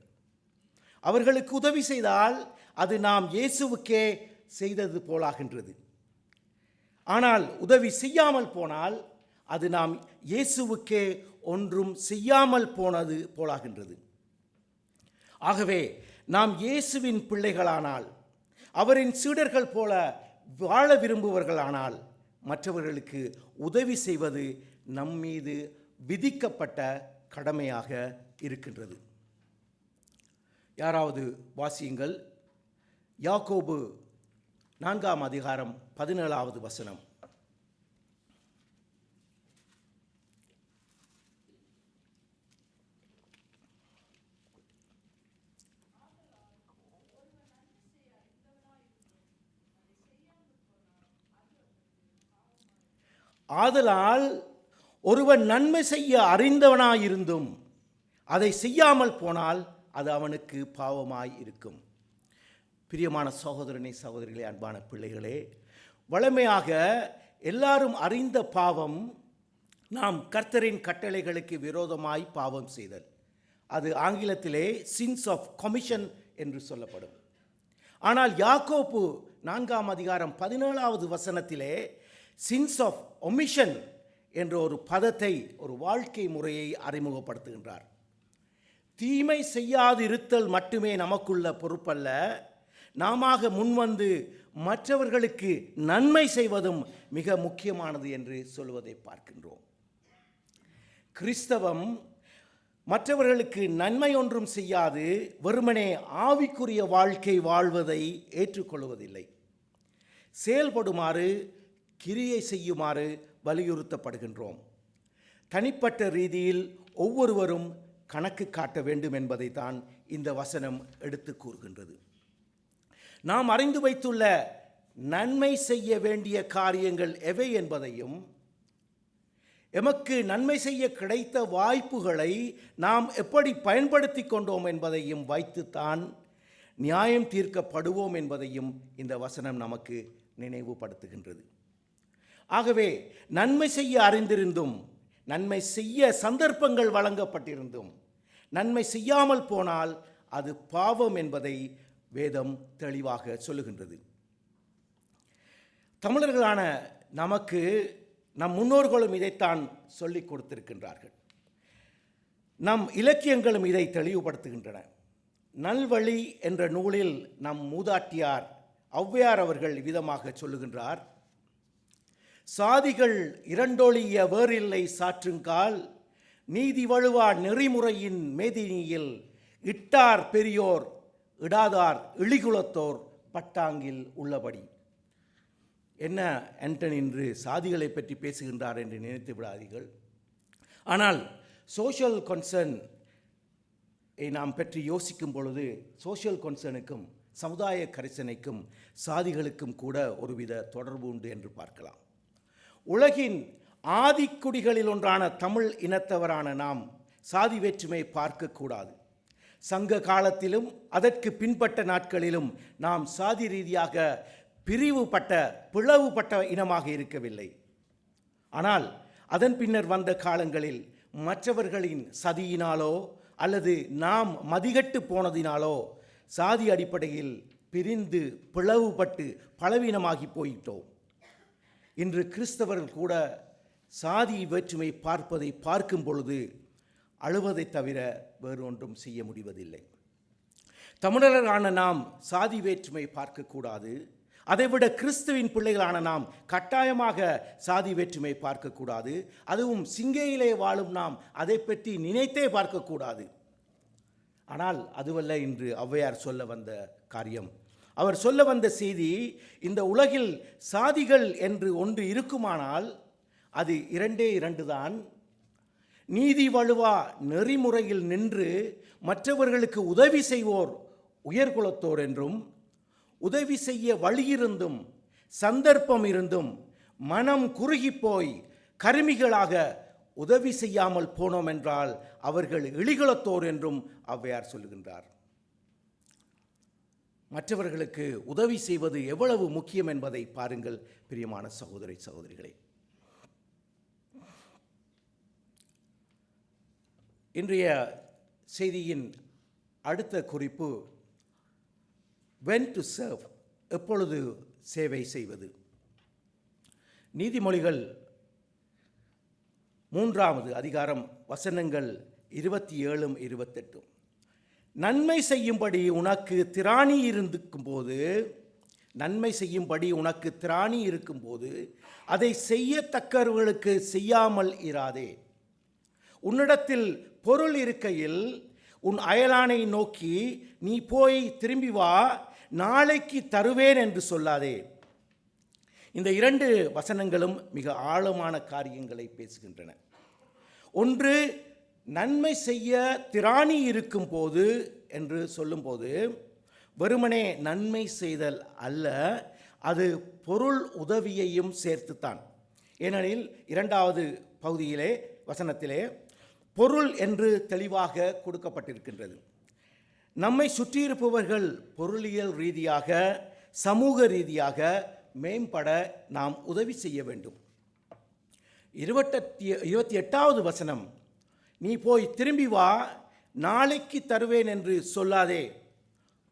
அவர்களுக்கு உதவி செய்தால் அது நாம் இயேசுவுக்கே செய்தது போலாகின்றது. ஆனால் உதவி செய்யாமல் போனால் அது நாம் இயேசுவுக்கே ஒன்றும் செய்யாமல் போனது போலாகின்றது. ஆகவே நாம் இயேசுவின் பிள்ளைகளானால், அவரின் சீடர்கள் போல வாழ விரும்புவர்களானால், மற்றவர்களுக்கு உதவி செய்வது நம்மீது விதிக்கப்பட்ட கடமையாக இருக்கின்றது. யாராவது வாசியுங்கள். யாக்கோபு 4ஆம் அதிகாரம் 17வது வசனம். ஆதலால் ஒருவன் நன்மை செய்ய அறிந்தவனாயிருந்தும் அதை செய்யாமல் போனால் அது அவனுக்கு பாவமாய் இருக்கும். பிரியமான சகோதரனே, சகோதரிகளே, அன்பான பிள்ளைகளே, வழமையாக எல்லாரும் அறிந்த பாவம் நாம் கர்த்தரின் கட்டளைகளுக்கு விரோதமாய் பாவம் செய்தல். அது ஆங்கிலத்திலே சின்ஸ் ஆஃப் கமிஷன் என்று சொல்லப்படும். ஆனால் யாக்கோபு 4ஆம் அதிகாரம் 17வது வசனத்திலே சின்ஸ் ஆஃப் ஒமிஷன் என்ற ஒரு பதத்தை, ஒரு வாழ்க்கை முறையை அறிமுகப்படுத்துகின்றார். தீமை செய்யாதிருத்தல் மட்டுமே நமக்குள்ள பொறுப்பல்ல, நாம முன்வந்து மற்றவர்களுக்கு நன்மை செய்வதும் மிக முக்கியமானது என்று சொல்வதை பார்க்கின்றோம். கிறிஸ்தவம் மற்றவர்களுக்கு நன்மை ஒன்றும் செய்யாது வெறுமனே ஆவிக்குரிய வாழ்க்கை வாழ்வதை ஏற்றுக்கொள்வதில்லை. செயல்படுமாறு, கிரியை செய்யுமாறு வலியுறுத்தப்படுகின்றோம். தனிப்பட்ட ரீதியில் ஒவ்வொருவரும் கணக்கு காட்ட வேண்டும் என்பதை தான் இந்த வசனம் எடுத்து கூறுகின்றது. நாம் அறிந்து வைத்துள்ள நன்மை செய்ய வேண்டிய காரியங்கள் எவை என்பதையும், எமக்கு நன்மை செய்ய கிடைத்த வாய்ப்புகளை நாம் எப்படி பயன்படுத்தி கொண்டோம் என்பதையும் வைத்துத்தான் நியாயம் தீர்க்கப்படுவோம் என்பதையும் இந்த வசனம் நமக்கு நினைவுபடுத்துகின்றது. ஆகவே நன்மை செய்ய அறிந்திருந்தும், நன்மை செய்ய சந்தர்ப்பங்கள் வழங்கப்பட்டிருந்தும் நன்மை செய்யாமல் போனால் அது பாவம் என்பதை வேதம் தெளிவாக சொல்லுகின்றது. தமிழர்களான நமக்கு நம் முன்னோர்களும் இதைத்தான் சொல்லிக் கொடுத்திருக்கின்றார்கள். நம் இலக்கியங்களும் இதை தெளிவுபடுத்துகின்றன. நல்வழி என்ற நூலில் நம் மூதாட்டியார் ஔவையார் அவர்கள் விதமாக சொல்லுகின்றார்: சாதிகள் இரண்டொழிய வேறில்லை சாற்றுங்கால், நீதி வழுவா நெறிமுறையின் மேதினியில், இட்டார் பெரியோர் இடாதார் இழிகுலத்தோர் பட்டாங்கில் உள்ளபடி. என்ன ஆண்டனி இன்று சாதிகளை பற்றி பேசுகின்றார் என்று நினைத்து விடாதீர்கள். ஆனால் சோஷியல் கன்சர்ன் நாம் பற்றி யோசிக்கும் பொழுது சோஷியல் கன்சர்னுக்கும் சமுதாய கரிசனைக்கும் சாதிகளுக்கும் கூட ஒருவித தொடர்பு உண்டு என்று பார்க்கலாம். உலகின் ஆதிக்குடிகளில் ஒன்றான தமிழ் இனத்தவரான நாம் சாதி வேற்றுமை பார்க்கக்கூடாது. சங்க காலத்திலும் அதற்கு பின்பட்ட நாட்களிலும் நாம் சாதி ரீதியாக பிளவுபட்ட இனமாக இருக்கவில்லை. ஆனால் அதன் பின்னர் வந்த காலங்களில் மற்றவர்களின் சதியினாலோ அல்லது நாம் மதிகட்டு போனதினாலோ சாதி அடிப்படையில் பிரிந்து பிளவுபட்டு பலவீனமாகி போயிட்டோம். இன்று கிறிஸ்தவர்கள் கூட சாதி வேற்றுமை பார்ப்பதை பார்க்கும் பொழுது அழுவதை தவிர வேறு ஒன்றும் செய்ய முடிவதில்லை. தமிழரான நாம் சாதி வேற்றுமை பார்க்கக்கூடாது. அதைவிட கிறிஸ்துவின் பிள்ளைகளான நாம் கட்டாயமாக சாதி வேற்றுமை பார்க்கக்கூடாது. அதுவும் சிங்கையிலே வாழும் நாம் அதை பற்றி நினைத்தே பார்க்கக்கூடாது. ஆனால் அதுவல்ல இன்று ஔவையார் சொல்ல வந்த காரியம். அவர் சொல்ல வந்த செய்தி, இந்த உலகில் சாதிகள் என்று ஒன்று இருக்குமானால் அது இரண்டு தான். நீதி வழுவா நெறிமுறையில் நின்று மற்றவர்களுக்கு உதவி செய்வோர் உயர்குலத்தோர் என்றும், உதவி செய்ய வழியிருந்தும் சந்தர்ப்பம் இருந்தும் மனம் குறுகி போய் கருமிகளாக உதவி செய்யாமல் போனோம் என்றால் அவர்கள் இழிகுலத்தோர் என்றும் ஔவையார் சொல்லுகின்றார். மற்றவர்களுக்கு உதவி செய்வது எவ்வளவு முக்கியம் என்பதை பாருங்கள் பிரியமான சகோதரி சகோதரிகளே. இன்றைய செய்தியின் அடுத்த குறிப்பு, when to serve, எப்பொழுது சேவை செய்வது. நீதிமொழிகள் 3வது அதிகாரம் வசனங்கள் 27-28. நன்மை செய்யும்படி உனக்கு திராணி இருக்கும்போது அதை செய்யத்தக்கவர்களுக்கு செய்யாமல் இராதே. உன்னிடத்தில் பொருள் இருக்கையில் உன் அயலானை நோக்கி நீ போய் திரும்பி வா, நாளைக்கு தருவேன் என்று சொல்லாதே. இந்த 2 வசனங்களும் மிக ஆழமான காரியங்களை பேசுகின்றன. ஒன்று, நன்மை செய்ய திராணி இருக்கும் போது என்று சொல்லும்போது வெறுமனே நன்மை செய்தல் அல்ல, அது பொருள் உதவியையும் சேர்த்துத்தான். ஏனெனில் 2வது பகுதியிலே வசனத்திலே பொருள் என்று தெளிவாக கொடுக்கப்பட்டிருக்கின்றது. நம்மை சுற்றியிருப்பவர்கள் பொருளியல் ரீதியாக சமூக ரீதியாக மேம்பட நாம் உதவி செய்ய வேண்டும். 28வது வசனம், நீ போய் திரும்பி வா, நாளைக்கு தருவேன் என்று சொல்லாதே.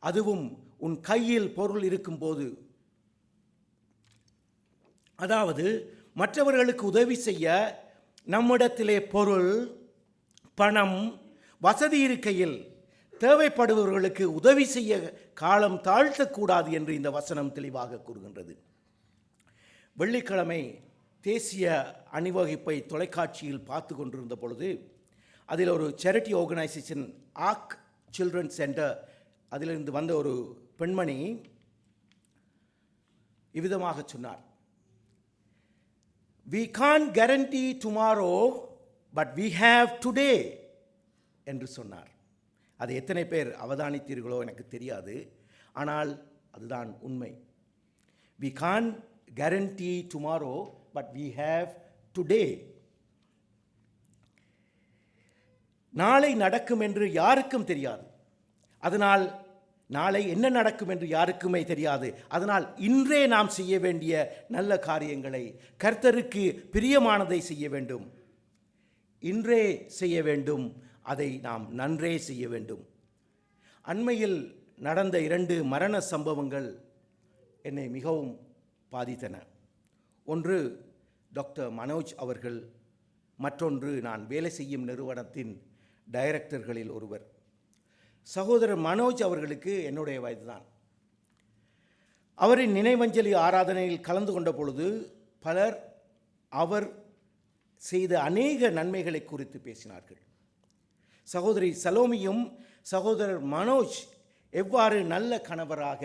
அதுவும் உன் கையில் பொருள் இருக்கும்போது. அதாவது மற்றவர்களுக்கு உதவி செய்ய நம்மிடத்திலே பொருள், பணம், வசதி இருக்கையில் தேவைப்படுபவர்களுக்கு உதவி செய்ய காலம் தாழ்த்தக்கூடாது என்று இந்த வசனம் தெளிவாக கூறுகின்றது. வெள்ளிக்கிழமை தேசிய அணிவகுப்பை தொலைக்காட்சியில் பார்த்து கொண்டிருந்த பொழுது அதில் ஒரு சேரிட்டி ஆர்கனைசேஷன் ஆக் சில்ட்ரன் சென்டர், அதிலிருந்து வந்த ஒரு பெண்மணி இவ்விதமாக சொன்னார், we can't guarantee tomorrow but we have today என்று சொன்னார். அதை எத்தனை பேர் அவதானித்தீர்களோ எனக்கு தெரியாது, ஆனால் அதுதான் உண்மை. we can't guarantee tomorrow but we have today. நாளை நடக்கும் என்று யாருக்கும் தெரியாது. அதனால் நாளை என்ன நடக்கும் என்று யாருக்குமே தெரியாது. அதனால் இன்றே நாம் செய்ய வேண்டிய நல்ல காரியங்களை, கர்த்தருக்கு பிரியமானதை செய்ய வேண்டும். இன்றே செய்ய வேண்டும், அதை நாம் நன்றே செய்ய வேண்டும். அண்மையில் நடந்த 2 மரண சம்பவங்கள் என்னை மிகவும் பாதித்தன. ஒன்று டாக்டர் மனோஜ் அவர்கள், மற்றொன்று நான் வேலை செய்யும் நிறுவனத்தின் டைரக்டர்களில் ஒருவர். சகோதரர் மனோஜ் அவர்களுக்கு என்னுடைய வயதுதான். அவரின் நினைவஞ்சலி ஆராதனையில் கலந்து கொண்ட பொழுது பலர் அவர் செய்த அநேக நன்மைகளை குறித்து பேசினார்கள். சகோதரி சலோமியும் சகோதரர் மனோஜ் எவ்வாறு நல்ல கணவராக,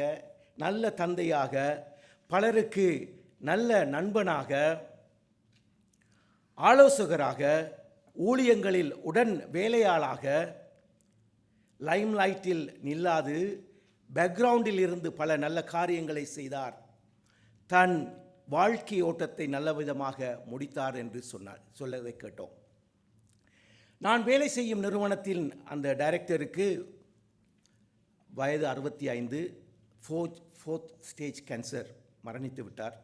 நல்ல தந்தையாக, பலருக்கு நல்ல நண்பனாக, ஆலோசகராக, ஊழியங்களில் உடன் வேலையாளாக லைம்லைட்டில் நில்லாது பேக்ரவுண்டில் இருந்து பல நல்ல காரியங்களை செய்தார். தன் வாழ்க்கை ஓட்டத்தை நல்ல விதமாக முடித்தார் என்று சொல்லதை கேட்டோம். நான் வேலை செய்யும் நிறுவனத்தில் அந்த டைரக்டருக்கு வயது 65, ஃபோர்த் ஸ்டேஜ் கேன்சர், மரணித்து விட்டார்.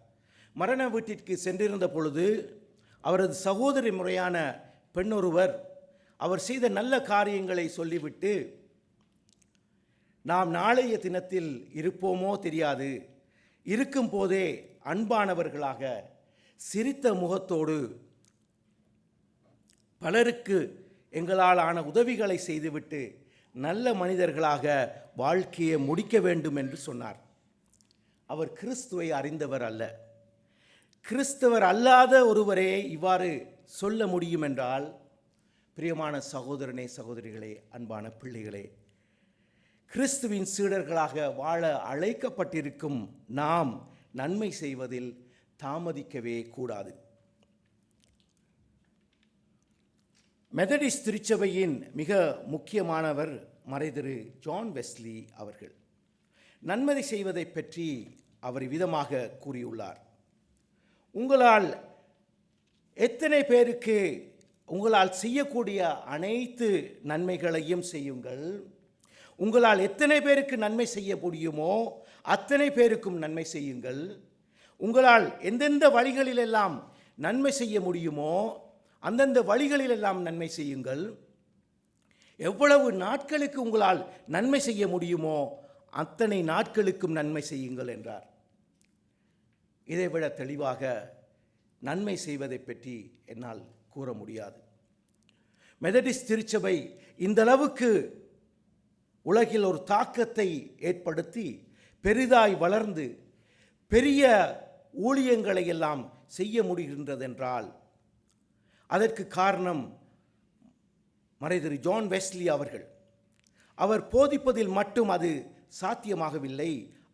மரண வீட்டிற்கு சென்றிருந்த பொழுது அவரது சகோதரி முறையான பெண்ணொருவர் அவர் செய்த நல்ல காரியங்களை சொல்லிவிட்டு, நாம் நாளைய தினத்தில் இருப்போமோ தெரியாது, இருக்கும் போதே அன்பானவர்களாக சிரித்த முகத்தோடு பலருக்கு எங்களால் ஆன உதவிகளை செய்துவிட்டு நல்ல மனிதர்களாக வாழ்க்கையை முடிக்க வேண்டும் என்று சொன்னார். அவர் கிறிஸ்துவை அறிந்தவர் அல்ல. கிறிஸ்தவர் அல்லாத ஒருவரே இவ்வாறு சொல்ல முடியும் என்றால், பிரியமான சகோதரனே, சகோதரிகளே, அன்பான பிள்ளைகளே, கிறிஸ்துவின் சீடர்களாக வாழ அழைக்கப்பட்டிருக்கும் நாம் நன்மை செய்வதில் தாமதிக்கவே கூடாது. மெதடிஸ்ட் திருச்சபையின் மிக முக்கியமானவர் மறைதிரு ஜான் வெஸ்லி அவர்கள். நன்மை செய்வதை பற்றி அவர் விதமாக கூறியுள்ளார். உங்களால் எத்தனை பேருக்கு உங்களால் செய்யக்கூடிய அனைத்து நன்மைகளையும் செய்யுங்கள். உங்களால் எத்தனை பேருக்கு நன்மை செய்ய முடியுமோ அத்தனை பேருக்கும் நன்மை செய்யுங்கள். உங்களால் எந்தெந்த வழிகளிலெல்லாம் நன்மை செய்ய முடியுமோ அந்தந்த வழிகளிலெல்லாம் நன்மை செய்யுங்கள். எவ்வளவு நாட்களுக்கு உங்களால் நன்மை செய்ய முடியுமோ அத்தனை நாட்களுக்கும் நன்மை செய்யுங்கள் என்றார். இதைவிட தெளிவாக நன்மை செய்வதை பற்றி என்னால் கூற முடியாது. மெதடிஸ்ட் திருச்சபை இந்த அளவுக்கு உலகில் ஒரு தாக்கத்தை ஏற்படுத்தி பெரிதாய் வளர்ந்து பெரிய ஊழியங்களை எல்லாம் செய்ய முடிகின்றதென்றால் அதற்கு காரணம் மறைதிரு ஜான் வெஸ்லி அவர்கள். அவர் போதிப்பதில் மட்டும் அது சாத்தியமாகவில்லை.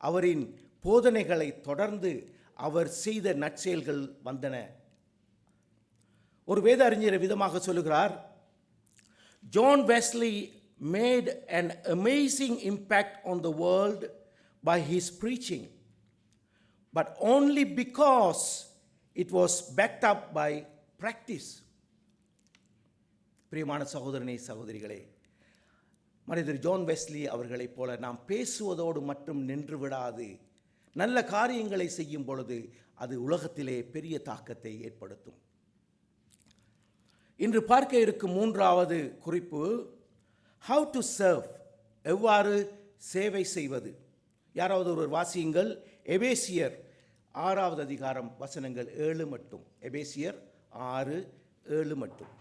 அவரின் போதனைகளை தொடர்ந்து அவர் செய்த நற்செயல்கள் வந்தன. ஒரு வேத அறிஞர் விதமாக சொல்லுகிறார், John Wesley made an amazing impact on the world by his preaching, but only because it was backed up by practice. பிரியமான சகோதரனே, சகோதரிகளே, மனிதர் ஜான் வெஸ்லி அவர்களைப் போல நாம் பேசுவதோடு மட்டும் நின்று விடாது. நல்ல காரியங்களை செய்யும் பொழுது அது உலகத்திலே பெரிய தாக்கத்தை ஏற்படுத்தும். இன்று பார்க்க இருக்கும் மூன்றாவது குறிப்பு, how to serve, எவ்வாறு சேவை செய்வது. யாராவது ஒருவர் வாசியுங்கள். எபேசியர் 6வது அதிகாரம் வசனங்கள் 7 மட்டும். எபேசியர் 6:7 மட்டும்.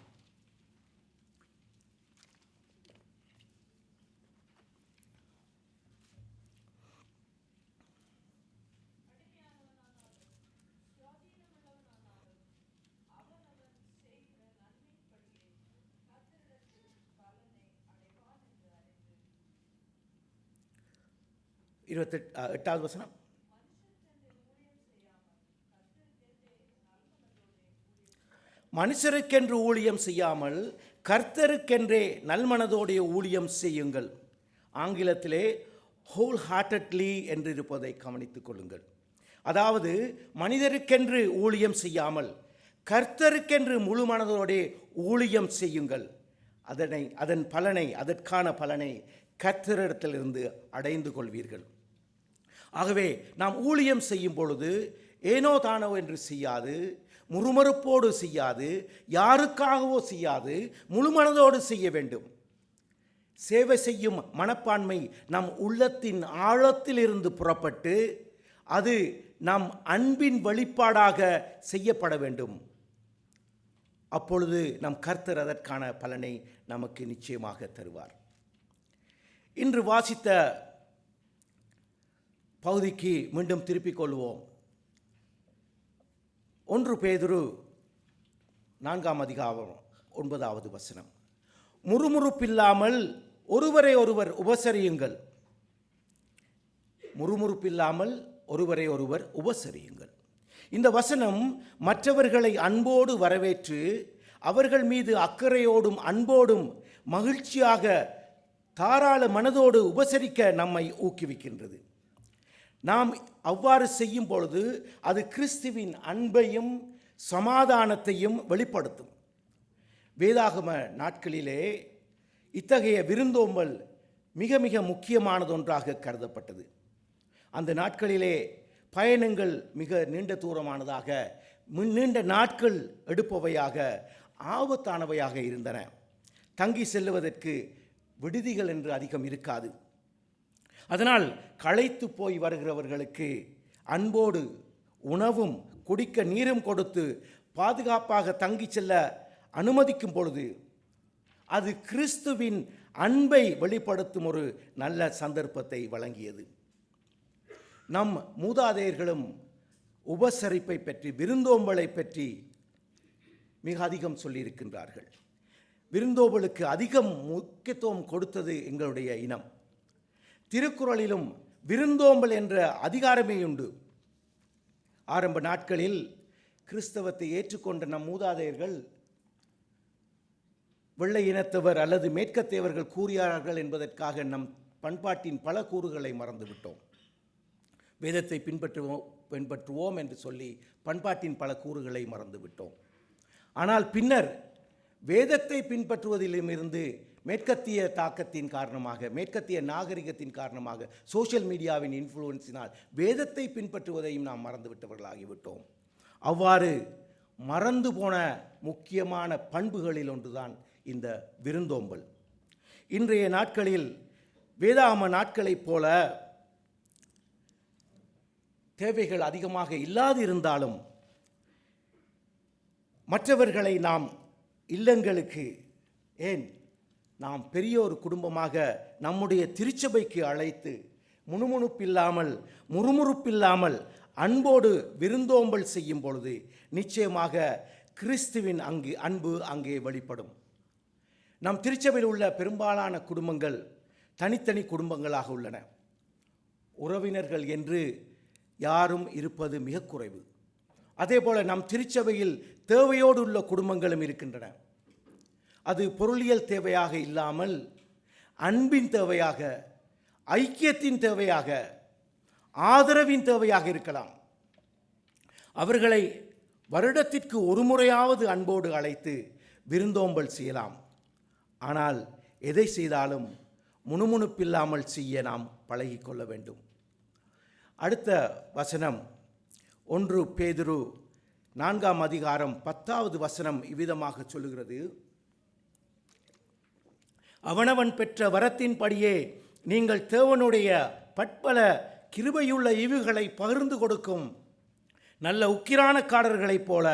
எட்டாவது வசனம். மனுஷருக்கென்று ஊழியம் செய்யாமல் கர்த்தருக்கென்றே நல்மனதோடைய ஊழியம் செய்யுங்கள். ஆங்கிலத்திலே ஹோல் ஹார்ட்டட்லி என்று இருப்பதை கவனித்துக் கொள்ளுங்கள். அதாவது மனிதருக்கென்று ஊழியம் செய்யாமல் கர்த்தருக்கென்று முழு மனதோடைய ஊழியம் செய்யுங்கள். அதற்கான பலனை கர்த்தரிடத்திலிருந்து அடைந்து கொள்வீர்கள். ஆகவே நாம் ஊழியம் செய்யும் பொழுது ஏனோ தானோ என்று செய்யாது, முறுமுறுப்போடு செய்யாது, யாருக்காகவோ செய்யாது, முழு மனதோடு செய்ய வேண்டும். சேவை செய்யும் மனப்பான்மை நம் உள்ளத்தின் ஆழத்தில் இருந்து புறப்பட்டு அது நம் அன்பின் வெளிப்பாடாக செய்யப்பட வேண்டும். அப்பொழுது நம் கர்த்தர் அதற்கான பலனை நமக்கு நிச்சயமாக தருவார். இன்று வாசித்த பகுதிக்கு மீண்டும் திருப்பிக் கொள்வோம். 1 பேதுரு 4ஆம் அதிகாரம் 9வது வசனம். முறுமுறுப்பில்லாமல் ஒருவரை ஒருவர் உபசரியுங்கள். முறுமுறுப்பில்லாமல் ஒருவரை ஒருவர் உபசரியுங்கள். இந்த வசனம் மற்றவர்களை அன்போடு வரவேற்று அவர்கள் மீது அக்கறையோடும் அன்போடும் மகிழ்ச்சியாக தாராள மனதோடு உபசரிக்க நம்மை ஊக்குவிக்கின்றது. நாம் அவ்வாறு செய்யும் பொழுது அது கிறிஸ்துவின் அன்பையும் சமாதானத்தையும் வெளிப்படுத்தும். வேதாகம நாட்களிலே இத்தகைய விருந்தோம்பல் மிக மிக முக்கியமானதொன்றாக கருதப்பட்டது. அந்த நாட்களிலே பயணங்கள் மிக நீண்ட தூரமானதாக, நீண்ட நாட்கள் எடுப்பவையாக, ஆபத்தானவையாக இருந்தன. தங்கி செல்லுவதற்கு விடுதிகள் என்று அதிகம் இருக்காது. அதனால் களைத்து போய் வருகிறவர்களுக்கு அன்போடு உணவும் குடிக்க நீரும் கொடுத்து பாதுகாப்பாக தங்கி செல்ல அனுமதிக்கும் பொழுது அது கிறிஸ்துவின் அன்பை வெளிப்படுத்தும் ஒரு நல்ல சந்தர்ப்பத்தை வழங்கியது. நம் மூதாதையர்களும் உபசரிப்பை பற்றி, விருந்தோம்பலை பற்றி மிக அதிகம் சொல்லியிருக்கின்றார்கள். விருந்தோம்பலுக்கு அதிகம் முக்கியத்துவம் கொடுத்தது எங்களுடைய இனம். திருக்குறளிலும் விருந்தோம்பல் என்ற அதிகாரமே உண்டு. ஆரம்ப நாட்களில் கிறிஸ்தவத்தை ஏற்றுக்கொண்ட நம் மூதாதையர்கள் வெள்ளை இனத்தவர் அல்லது மேற்கத்தியவர்கள் கூறியார்கள் என்பதற்காக நம் பண்பாட்டின் பல கூறுகளை மறந்துவிட்டோம். வேதத்தை பின்பற்றுவோம் என்று சொல்லி பண்பாட்டின் பல கூறுகளை மறந்துவிட்டோம். ஆனால் பின்னர் வேதத்தை பின்பற்றுவதிலிருந்து மேற்கத்திய தாக்கத்தின் காரணமாக, மேற்கத்திய நாகரிகத்தின் காரணமாக, சோஷியல் மீடியாவின் இன்ஃப்ளூயன்ஸினால் வேதத்தை பின்பற்றுவதையும் நாம் மறந்துவிட்டவர்களாகிவிட்டோம். அவ்வாறு மறந்து போன முக்கியமான பண்புகளில் ஒன்றுதான் இந்த விருந்தோம்பல். இன்றைய நாட்களில் வேதாகம நாட்களைப் போல தேவைகள் அதிகமாக இல்லாதிருந்தாலும் மற்றவர்களை நாம் இல்லங்களுக்கு, ஏன் நாம் பெரிய ஒரு குடும்பமாக நம்முடைய திருச்சபைக்கு அழைத்து முணுமுணுப்பில்லாமல் முறுமுறுப்பில்லாமல் அன்போடு விருந்தோம்பல் செய்யும் பொழுது நிச்சயமாக கிறிஸ்துவின் அன்பு அங்கே வெளிப்படும். நம் திருச்சபையில் உள்ள பெரும்பாலான குடும்பங்கள் தனித்தனி குடும்பங்களாக உள்ளன. உறவினர்கள் என்று யாரும் இருப்பது மிக குறைவு. அதேபோல நம் திருச்சபையில் தேவையோடு உள்ள குடும்பங்களும் இருக்கின்றன. அது பொருளியல் தேவையாக இல்லாமல் அன்பின் தேவையாக, ஐக்கியத்தின் தேவையாக, ஆதரவின் தேவையாக இருக்கலாம். அவர்களை வருடத்திற்கு ஒரு முறையாவது அன்போடு அழைத்து விருந்தோம்பல் செய்யலாம். ஆனால் எதை செய்தாலும் முணுமுணுப்பில்லாமல் செய்ய நாம் பழகிக்கொள்ள வேண்டும். அடுத்த வசனம் 1 பேதுரு 4ஆம் அதிகாரம் 10வது வசனம் இவ்விதமாக சொல்லுகிறது: அவனவன் பெற்ற வரத்தின்படியே நீங்கள் தேவனுடைய பற்பல கிருபையுள்ள ஈவுகளை பகிர்ந்து கொடுக்கும் நல்ல உக்கிரானக்காரர்களைப் போல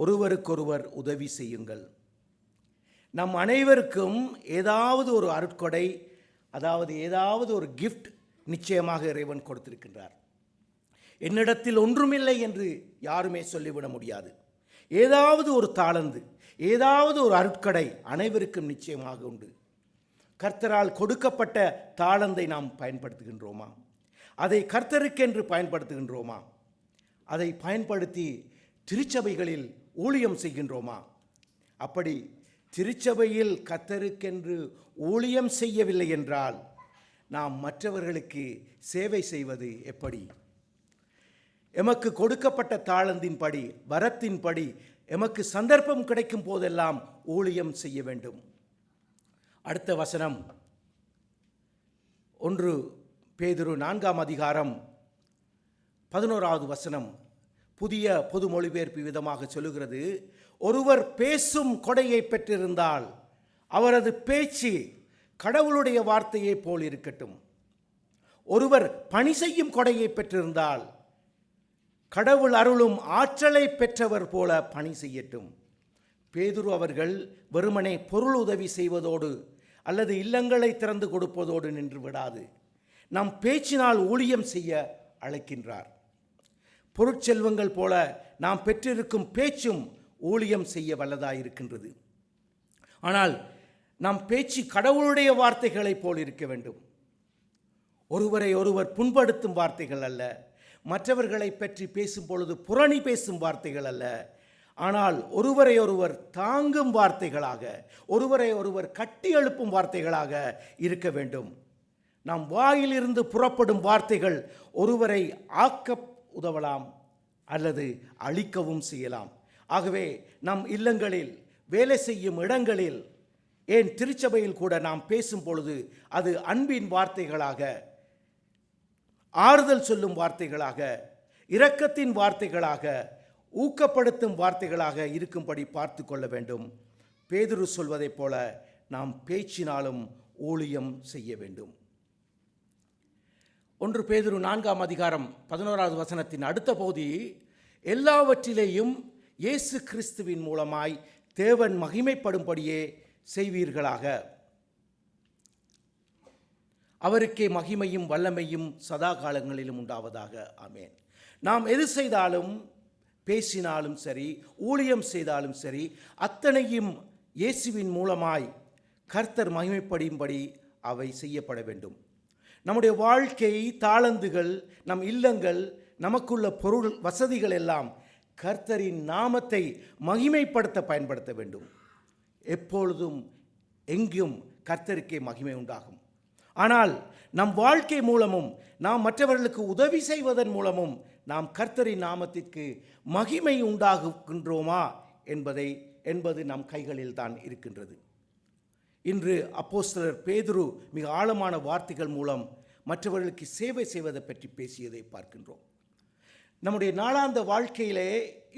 ஒருவருக்கொருவர் உதவி செய்யுங்கள். நம் அனைவருக்கும் ஏதாவது ஒரு அருட்கொடை, அதாவது ஏதாவது ஒரு கிஃப்ட் நிச்சயமாக இறைவன் கொடுத்திருக்கின்றார். என்னிடத்தில் ஒன்றுமில்லை என்று யாருமே சொல்லிவிட முடியாது. ஏதாவது ஒரு தாளந்து, ஏதாவது ஒரு அருட்கொடை அனைவருக்கும் நிச்சயமாக உண்டு. கர்த்தரால் கொடுக்கப்பட்ட தாளந்தை நாம் பயன்படுத்துகின்றோமா? அதை கர்த்தருக்கென்று பயன்படுத்துகின்றோமா? அதை பயன்படுத்தி திருச்சபைகளில் ஊழியம் செய்கின்றோமா? அப்படி திருச்சபையில் கர்த்தருக்கென்று ஊழியம் செய்யவில்லை என்றால் நாம் மற்றவர்களுக்கு சேவை செய்வது எப்படி? எமக்கு கொடுக்கப்பட்ட தாளந்தின்படி, வரத்தின்படி எமக்கு சந்தர்ப்பம் கிடைக்கும் போதெல்லாம் ஊழியம் செய்ய வேண்டும். அடுத்த வசனம் 1 பேதுரு 4ஆம் அதிகாரம் 11வது வசனம் புதிய பொது மொழிபெயர்ப்பு விதமாக சொல்லுகிறது: ஒருவர் பேசும் கொடையை பெற்றிருந்தால் அவரது பேச்சு கடவுளுடைய வார்த்தையை போல் இருக்கட்டும். ஒருவர் பணி செய்யும் கொடையை பெற்றிருந்தால் கடவுள் அருளும் ஆற்றலை பெற்றவர் போல பணி செய்யட்டும். பேதுரு அவர்கள் வெறுமனே பொருள் உதவி செய்வதோடு அல்லது இல்லங்களை திறந்து கொடுப்பதோடு நின்று விடாது, நம் பேச்சினால் ஊழியம் செய்ய அழைக்கின்றார். பொருட்செல்வங்கள் போல நாம் பெற்றிருக்கும் பேச்சும் ஊழியம் செய்ய வல்லதாயிருக்கின்றது. ஆனால் நம் பேச்சு கடவுளுடைய வார்த்தைகளைப் போல் இருக்க வேண்டும். ஒருவரை ஒருவர் புண்படுத்தும் வார்த்தைகள் அல்ல, மற்றவர்களை பற்றி பேசும் பொழுது புரணி பேசும் வார்த்தைகள் அல்ல, ஆனால் ஒருவரை ஒருவர் தாங்கும் வார்த்தைகளாக, ஒருவரை ஒருவர் கட்டி எழுப்பும் வார்த்தைகளாக இருக்க வேண்டும். நம் வாயிலிருந்து புறப்படும் வார்த்தைகள் ஒருவரை ஆக்க உதவலாம் அல்லது அழிக்கவும் செய்யலாம். ஆகவே நம் இல்லங்களில், வேலை செய்யும் இடங்களில், ஏன் திருச்சபையில் கூட நாம் பேசும் பொழுது அது அன்பின் வார்த்தைகளாக, ஆறுதல் சொல்லும் வார்த்தைகளாக, இரக்கத்தின் வார்த்தைகளாக, ஊக்கப்படுத்தும் வார்த்தைகளாக இருக்கும்படி பார்த்து கொள்ள வேண்டும். பேதுரு சொல்வதைப் போல நாம் பேச்சினாலும் ஊழியம் செய்ய வேண்டும். 1 பேதுரு 4ஆம் அதிகாரம் 11வது வசனத்தின் அடுத்த பகுதி, எல்லாவற்றிலேயும் இயேசு கிறிஸ்துவின் மூலமாய் தேவன் மகிமைப்படும்படியே செய்வீர்களாக. அவருக்கே மகிமையும் வல்லமையும் சதா காலங்களிலும் உண்டாவதாக. ஆமென். நாம் எது செய்தாலும், பேசினாலும் சரி, ஊழியம் செய்தாலும் சரி, அத்தனையும் இயேசுவின் மூலமாய் கர்த்தர் மகிமைப்படும்படி அவை செய்யப்பட வேண்டும். நம்முடைய வாழ்க்கை, தாளந்துகள், நம் இல்லங்கள், நமக்குள்ள பொருள் வசதிகள் எல்லாம் கர்த்தரின் நாமத்தை மகிமைப்படுத்த பயன்படுத்த வேண்டும். எப்பொழுதும் எங்கும் கர்த்தருக்கே மகிமை உண்டாகும். ஆனால் நம் வாழ்க்கை மூலமும், நாம் மற்றவர்களுக்கு உதவி செய்வதன் மூலமும் நாம் கர்த்தரின் நாமத்திற்கு மகிமை உண்டாகுகின்றோமா என்பது நம் கைகளில் தான் இருக்கின்றது. இன்று அப்போஸ்தலர் பேதுரு மிக ஆழமான வார்த்தைகள் மூலம் மற்றவர்களுக்கு சேவை செய்வதை பற்றி பேசியதை பார்க்கின்றோம். நம்முடைய நாளாந்த வாழ்க்கையிலே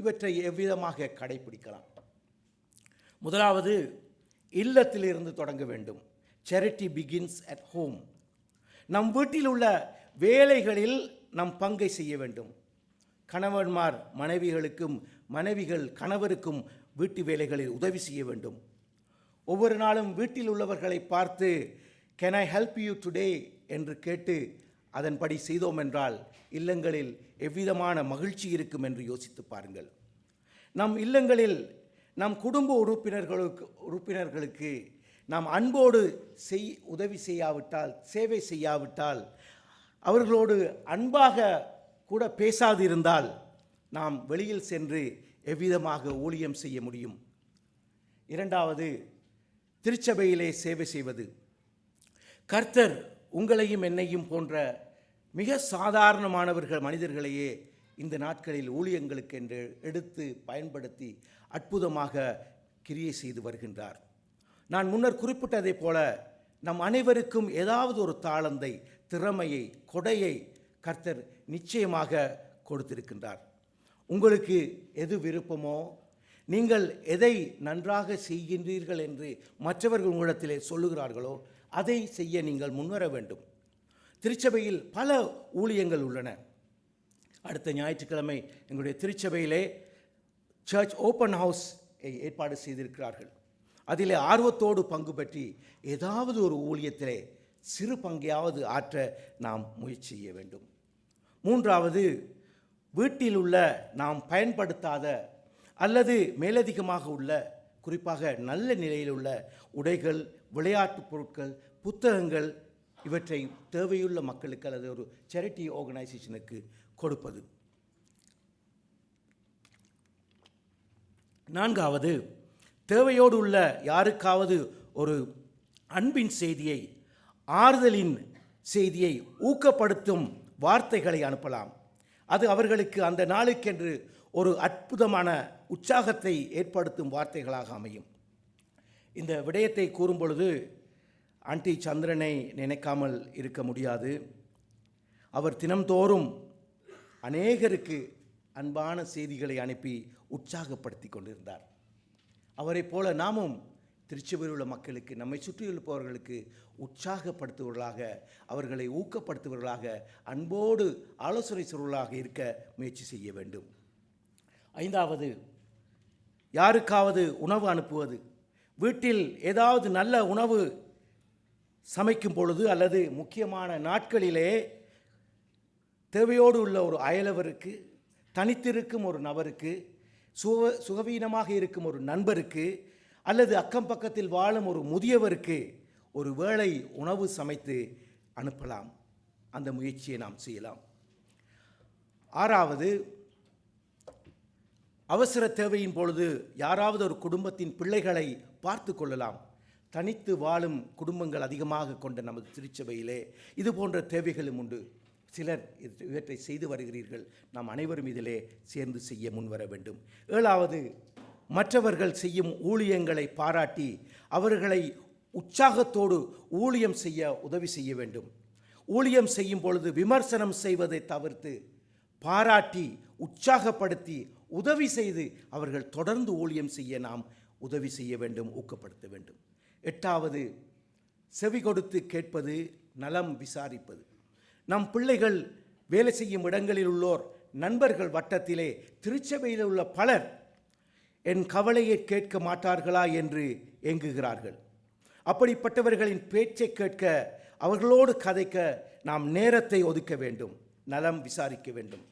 இவற்றை எவ்விதமாக கடைபிடிக்கலாம்? முதலாவது, இல்லத்திலிருந்து தொடங்க வேண்டும். Charity begins at home. நம் வீட்டில் உள்ள வேலைகளில் நம் பங்கை செய்ய வேண்டும். கணவன்மார் மனைவிகளுக்கும், மனைவிகள் கணவருக்கும் வீட்டு வேலைகளில் உதவி செய்ய வேண்டும். ஒவ்வொரு நாளும் வீட்டில் உள்ளவர்களை பார்த்து can I help you today என்று கேட்டு அதன்படி செய்தோம் என்றால் இல்லங்களில் எவ்விதமான மகிழ்ச்சி இருக்கும் என்று யோசித்து பாருங்கள். நம் இல்லங்களில் நம் குடும்ப உறுப்பினர்களுக்கு நாம் அன்போடு உதவி செய்யாவிட்டால், சேவை செய்யாவிட்டால், அவர்களோடு அன்பாக கூட பேசாதிருந்தால் நாம் வெளியில் சென்று எவ்விதமாக ஊழியம் செய்ய முடியும்? இரண்டாவது, திருச்சபையிலே சேவை செய்வது. கர்த்தர் உங்களையும் என்னையும் போன்ற மிக சாதாரணமானவர்கள், மனிதர்களையே இந்த நாட்களில் ஊழியங்களுக்கு என்று எடுத்து பயன்படுத்தி அற்புதமாக கிரியை செய்து வருகின்றார். நான் முன்னர் குறிப்பிட்டதைப் போல நம் அனைவருக்கும் ஏதாவது ஒரு தாளந்தை, திறமையை, கொடையை கர்த்தர் நிச்சயமாக கொடுத்திருக்கின்றார். உங்களுக்கு எது விருப்பமோ, நீங்கள் எதை நன்றாக செய்கின்றீர்கள் என்று மற்றவர்கள் உங்களிடத்திலே சொல்லுகிறார்களோ அதை செய்ய நீங்கள் முன்வர வேண்டும். திருச்சபையில் பல ஊழியங்கள் உள்ளன. அடுத்த ஞாயிற்றுக்கிழமை எங்களுடைய திருச்சபையிலே சர்ச் ஓப்பன் ஹவுஸ் ஏற்பாடு செய்திருக்கிறார்கள். அதிலே ஆர்வத்தோடு பங்கு பெற்றி ஏதாவது ஒரு ஊழியத்திலே சிறு பங்கையாவது ஆற்ற நாம் முயற்சி செய்ய வேண்டும். மூன்றாவது, வீட்டில் உள்ள நாம் பயன்படுத்தாத அல்லது மேலதிகமாக உள்ள, குறிப்பாக நல்ல நிலையில் உள்ள உடைகள், விளையாட்டுப் பொருட்கள், புத்தகங்கள், இவற்றை தேவையுள்ள மக்களுக்கு அல்லது ஒரு சேரிட்டி ஆர்கனைசேஷனுக்கு கொடுப்பது. நான்காவது, தேவையோடு உள்ள யாருக்காவது ஒரு அன்பின் செய்தியை, ஆறுதலின் செய்தியை, ஊக்கப்படுத்தும் வார்த்தைகளை அனுப்பலாம். அது அவர்களுக்கு அந்த நாளுக்கென்று ஒரு அற்புதமான உற்சாகத்தை ஏற்படுத்தும் வார்த்தைகளாக அமையும். இந்த விடயத்தை கூறும் பொழுது ஆண்டி சந்திரனை நினைக்காமல் இருக்க முடியாது. அவர் தினம்தோறும் அநேகருக்கு அன்பான செய்திகளை அனுப்பி உற்சாகப்படுத்தி கொண்டிருந்தார். அவரைப் போல நாமும் திருச்சபையில் உள்ள மக்களுக்கு, நம்மை சுற்றியிருப்பவர்களுக்கு உற்சாகப்படுத்துவர்களாக, அவர்களை ஊக்கப்படுத்துவர்களாக, அன்போடு ஆலோசனை சொல்வர்களாக இருக்க முயற்சி செய்ய வேண்டும். ஐந்தாவது, யாருக்காவது உணவு அனுப்புவது. வீட்டில் ஏதாவது நல்ல உணவு சமைக்கும் பொழுது அல்லது முக்கியமான நாட்களிலே தேவையோடு உள்ள ஒரு அயலவருக்கு, தனித்திருக்கும் ஒரு நபருக்கு, சுகவீனமாக இருக்கும் ஒரு நண்பருக்கு அல்லது அக்கம் பக்கத்தில் வாழும் ஒரு முதியவருக்கு ஒரு வேளை உணவு சமைத்து அனுப்பலாம். அந்த முயற்சியை நாம் செய்யலாம். ஆறாவது, அவசர தேவையின் பொழுது யாராவது ஒரு குடும்பத்தின் பிள்ளைகளை பார்த்து கொள்ளலாம். தனித்து வாழும் குடும்பங்கள் அதிகமாக கொண்ட நமது திருச்சபையிலே இது போன்ற தேவைகளும் உண்டு. சிலர் இவற்றை செய்து வருகிறீர்கள். நாம் அனைவரும் இதிலே சேர்ந்து செய்ய முன்வர வேண்டும். 7வது, மற்றவர்கள் செய்யும் ஊழியங்களை பாராட்டி அவர்களை உற்சாகத்தோடு ஊழியம் செய்ய உதவி செய்ய வேண்டும். ஊழியம் செய்யும் பொழுது விமர்சனம் செய்வதை தவிர்த்து பாராட்டி உற்சாகப்படுத்தி உதவி செய்து அவர்கள் தொடர்ந்து ஊழியம் செய்ய நாம் உதவி செய்ய வேண்டும், ஊக்கப்படுத்த வேண்டும். 8வது, செவி கொடுத்து கேட்பது, நலம் விசாரிப்பது. நம் பிள்ளைகள் வேலை செய்யும் இடங்களில் உள்ளோர், நண்பர்கள் வட்டத்திலே, திருச்சபையில் உள்ள பலர் என் கவலையை கேட்க மாட்டார்களா என்று ஏங்குகிறார்கள். அப்படிப்பட்டவர்களின் பேச்சை கேட்க, அவர்களோடு கதைக்க நாம் நேரத்தை ஒதுக்க வேண்டும், நலம் விசாரிக்க வேண்டும்.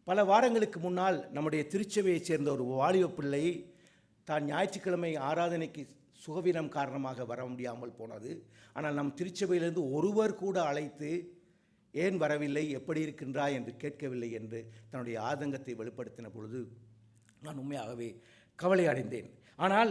பல வாரங்களுக்கு முன்னால் நம்முடைய திருச்சபையைச் சேர்ந்த ஒரு வாலிப பிள்ளை தான் ஞாயிற்றுக்கிழமை ஆராதனைக்கு சுகவீனம் காரணமாக வர முடியாமல் போனது. ஆனால் நம் திருச்சபையிலிருந்து ஒருவர் கூட அழைத்து ஏன் வரவில்லை, எப்படி இருக்கின்றாய் என்று கேட்கவில்லை என்று தன்னுடைய ஆதங்கத்தை வெளிப்படுத்தின பொழுது நான் உண்மையாகவே கவலை அடைந்தேன். ஆனால்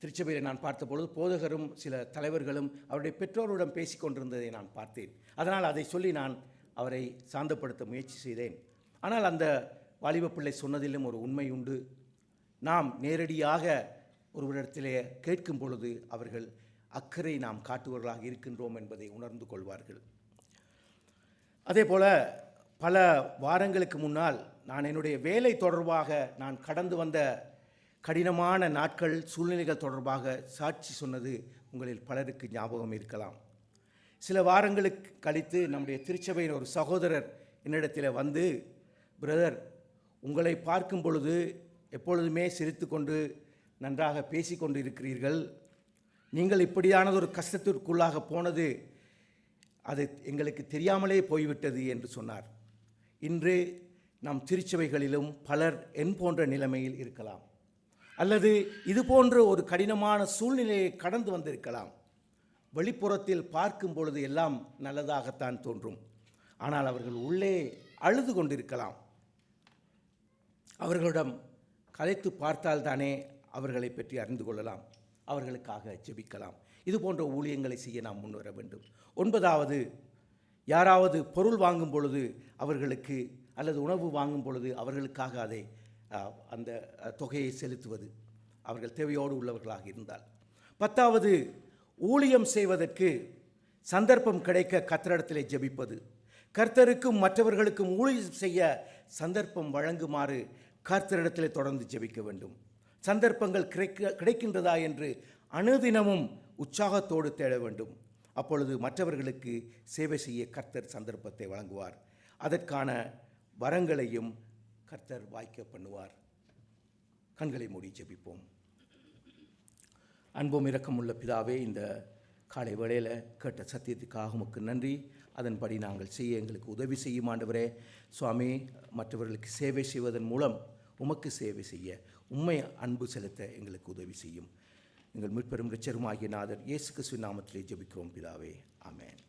திருச்சபையில் நான் பார்த்தபொழுது போதகரும் சில தலைவர்களும் அவருடைய பெற்றோருடன் பேசி கொண்டிருந்ததை நான் பார்த்தேன். அதனால் அதை சொல்லி நான் அவரை சாந்தப்படுத்த முயற்சி செய்தேன். ஆனால் அந்த வாலிப பிள்ளை சொன்னதிலும் ஒரு உண்மை உண்டு. நாம் நேரடியாக ஒருவரிடத்திலே கேட்கும் பொழுது அவர்கள் அக்கறை நாம் காட்டுவர்களாக இருக்கின்றோம் என்பதை உணர்ந்து கொள்வார்கள். அதே போல் பல வாரங்களுக்கு முன்னால் நான் என்னுடைய வேலை தொடர்பாக நான் கடந்து வந்த கடினமான நாட்கள், சூழ்நிலைகள் தொடர்பாக சாட்சி சொன்னது உங்களில் பலருக்கு ஞாபகம் இருக்கலாம். சில வாரங்களுக்கு கழித்து நம்முடைய திருச்சபையின் ஒரு சகோதரர் என்னிடத்தில் வந்து, பிரதர், உங்களை பார்க்கும் பொழுது எப்பொழுதுமே சிரித்து கொண்டு நன்றாக பேசி கொண்டு இருக்கிறீர்கள். நீங்கள் இப்படியானது ஒரு கஷ்டத்திற்குள்ளாக போனது அது எங்களுக்கு தெரியாமலே போய்விட்டது என்று சொன்னார். இன்று நம் திருச்சபைகளிலும் பலர் என் போன்ற நிலைமையில் இருக்கலாம், அல்லது இது போன்ற ஒரு கடினமான சூழ்நிலையை கடந்து வந்திருக்கலாம். வெளிப்புறத்தில் பார்க்கும் பொழுது எல்லாம் நல்லதாகத்தான் தோன்றும். ஆனால் அவர்கள் உள்ளே அழுது கொண்டிருக்கலாம். அவர்களிடம் கலைத்து பார்த்தால்தானே அவர்களை பற்றி அறிந்து கொள்ளலாம், அவர்களுக்காக ஜெபிக்கலாம். இது போன்ற ஊழியங்களை செய்ய நாம் முன்வர வேண்டும். 9வது, யாராவது பொருள் வாங்கும் பொழுது அவர்களுக்கு, அல்லது உணவு வாங்கும் பொழுது அவர்களுக்காக அதை அந்த தொகையை செலுத்துவது, அவர்கள் தேவையோடு உள்ளவர்களாக இருந்தால். 10வது, ஊழியம் செய்வதற்கு சந்தர்ப்பம் கிடைக்க கர்த்தரிடத்திலே ஜெபிப்பது. கர்த்தருக்கும் மற்றவர்களுக்கும் ஊழியம் செய்ய சந்தர்ப்பம் வழங்குமாறு கர்த்தரிடத்திலே தொடர்ந்து ஜெபிக்க வேண்டும். சந்தர்ப்பங்கள் கிடைக்கின்றதா என்று அனுதினமும் உற்சாகத்தோடு தேட வேண்டும். அப்பொழுது மற்றவர்களுக்கு சேவை செய்ய கர்த்தர் சந்தர்ப்பத்தை வழங்குவார். அதற்கான வரங்களையும் கர்த்தர் வாய்க்க பண்ணுவார். கண்களை மூடி ஜெபிப்போம். அன்பும் இரக்கமுள்ள பிதாவே, இந்த காலை வேளையில் கேட்ட சத்தியத்துக்காக உமக்கு நன்றி. அதன்படி நாங்கள் செய்ய எங்களுக்கு உதவி செய்யும் ஆண்டவரே. சுவாமி, மற்றவர்களுக்கு சேவை செய்வதன் மூலம் உமக்கு சேவை செய்ய, உம்மை அன்பு செலுத்த எங்களுக்கு உதவி செய்யும். எங்கள் மீட்பெரும் இரட்சகருமாகிய நாதர் இயேசு கிறிஸ்துவின் நாமத்திலே ஜெபிக்கிறோம் பிதாவே, ஆமென்.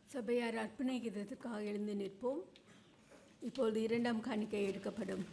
சபையார் அர்ப்பணை கீதத்துக்காக எழுந்து நிற்போம். இப்பொழுது 2ஆம் காணிக்கை எடுக்கப்படும்.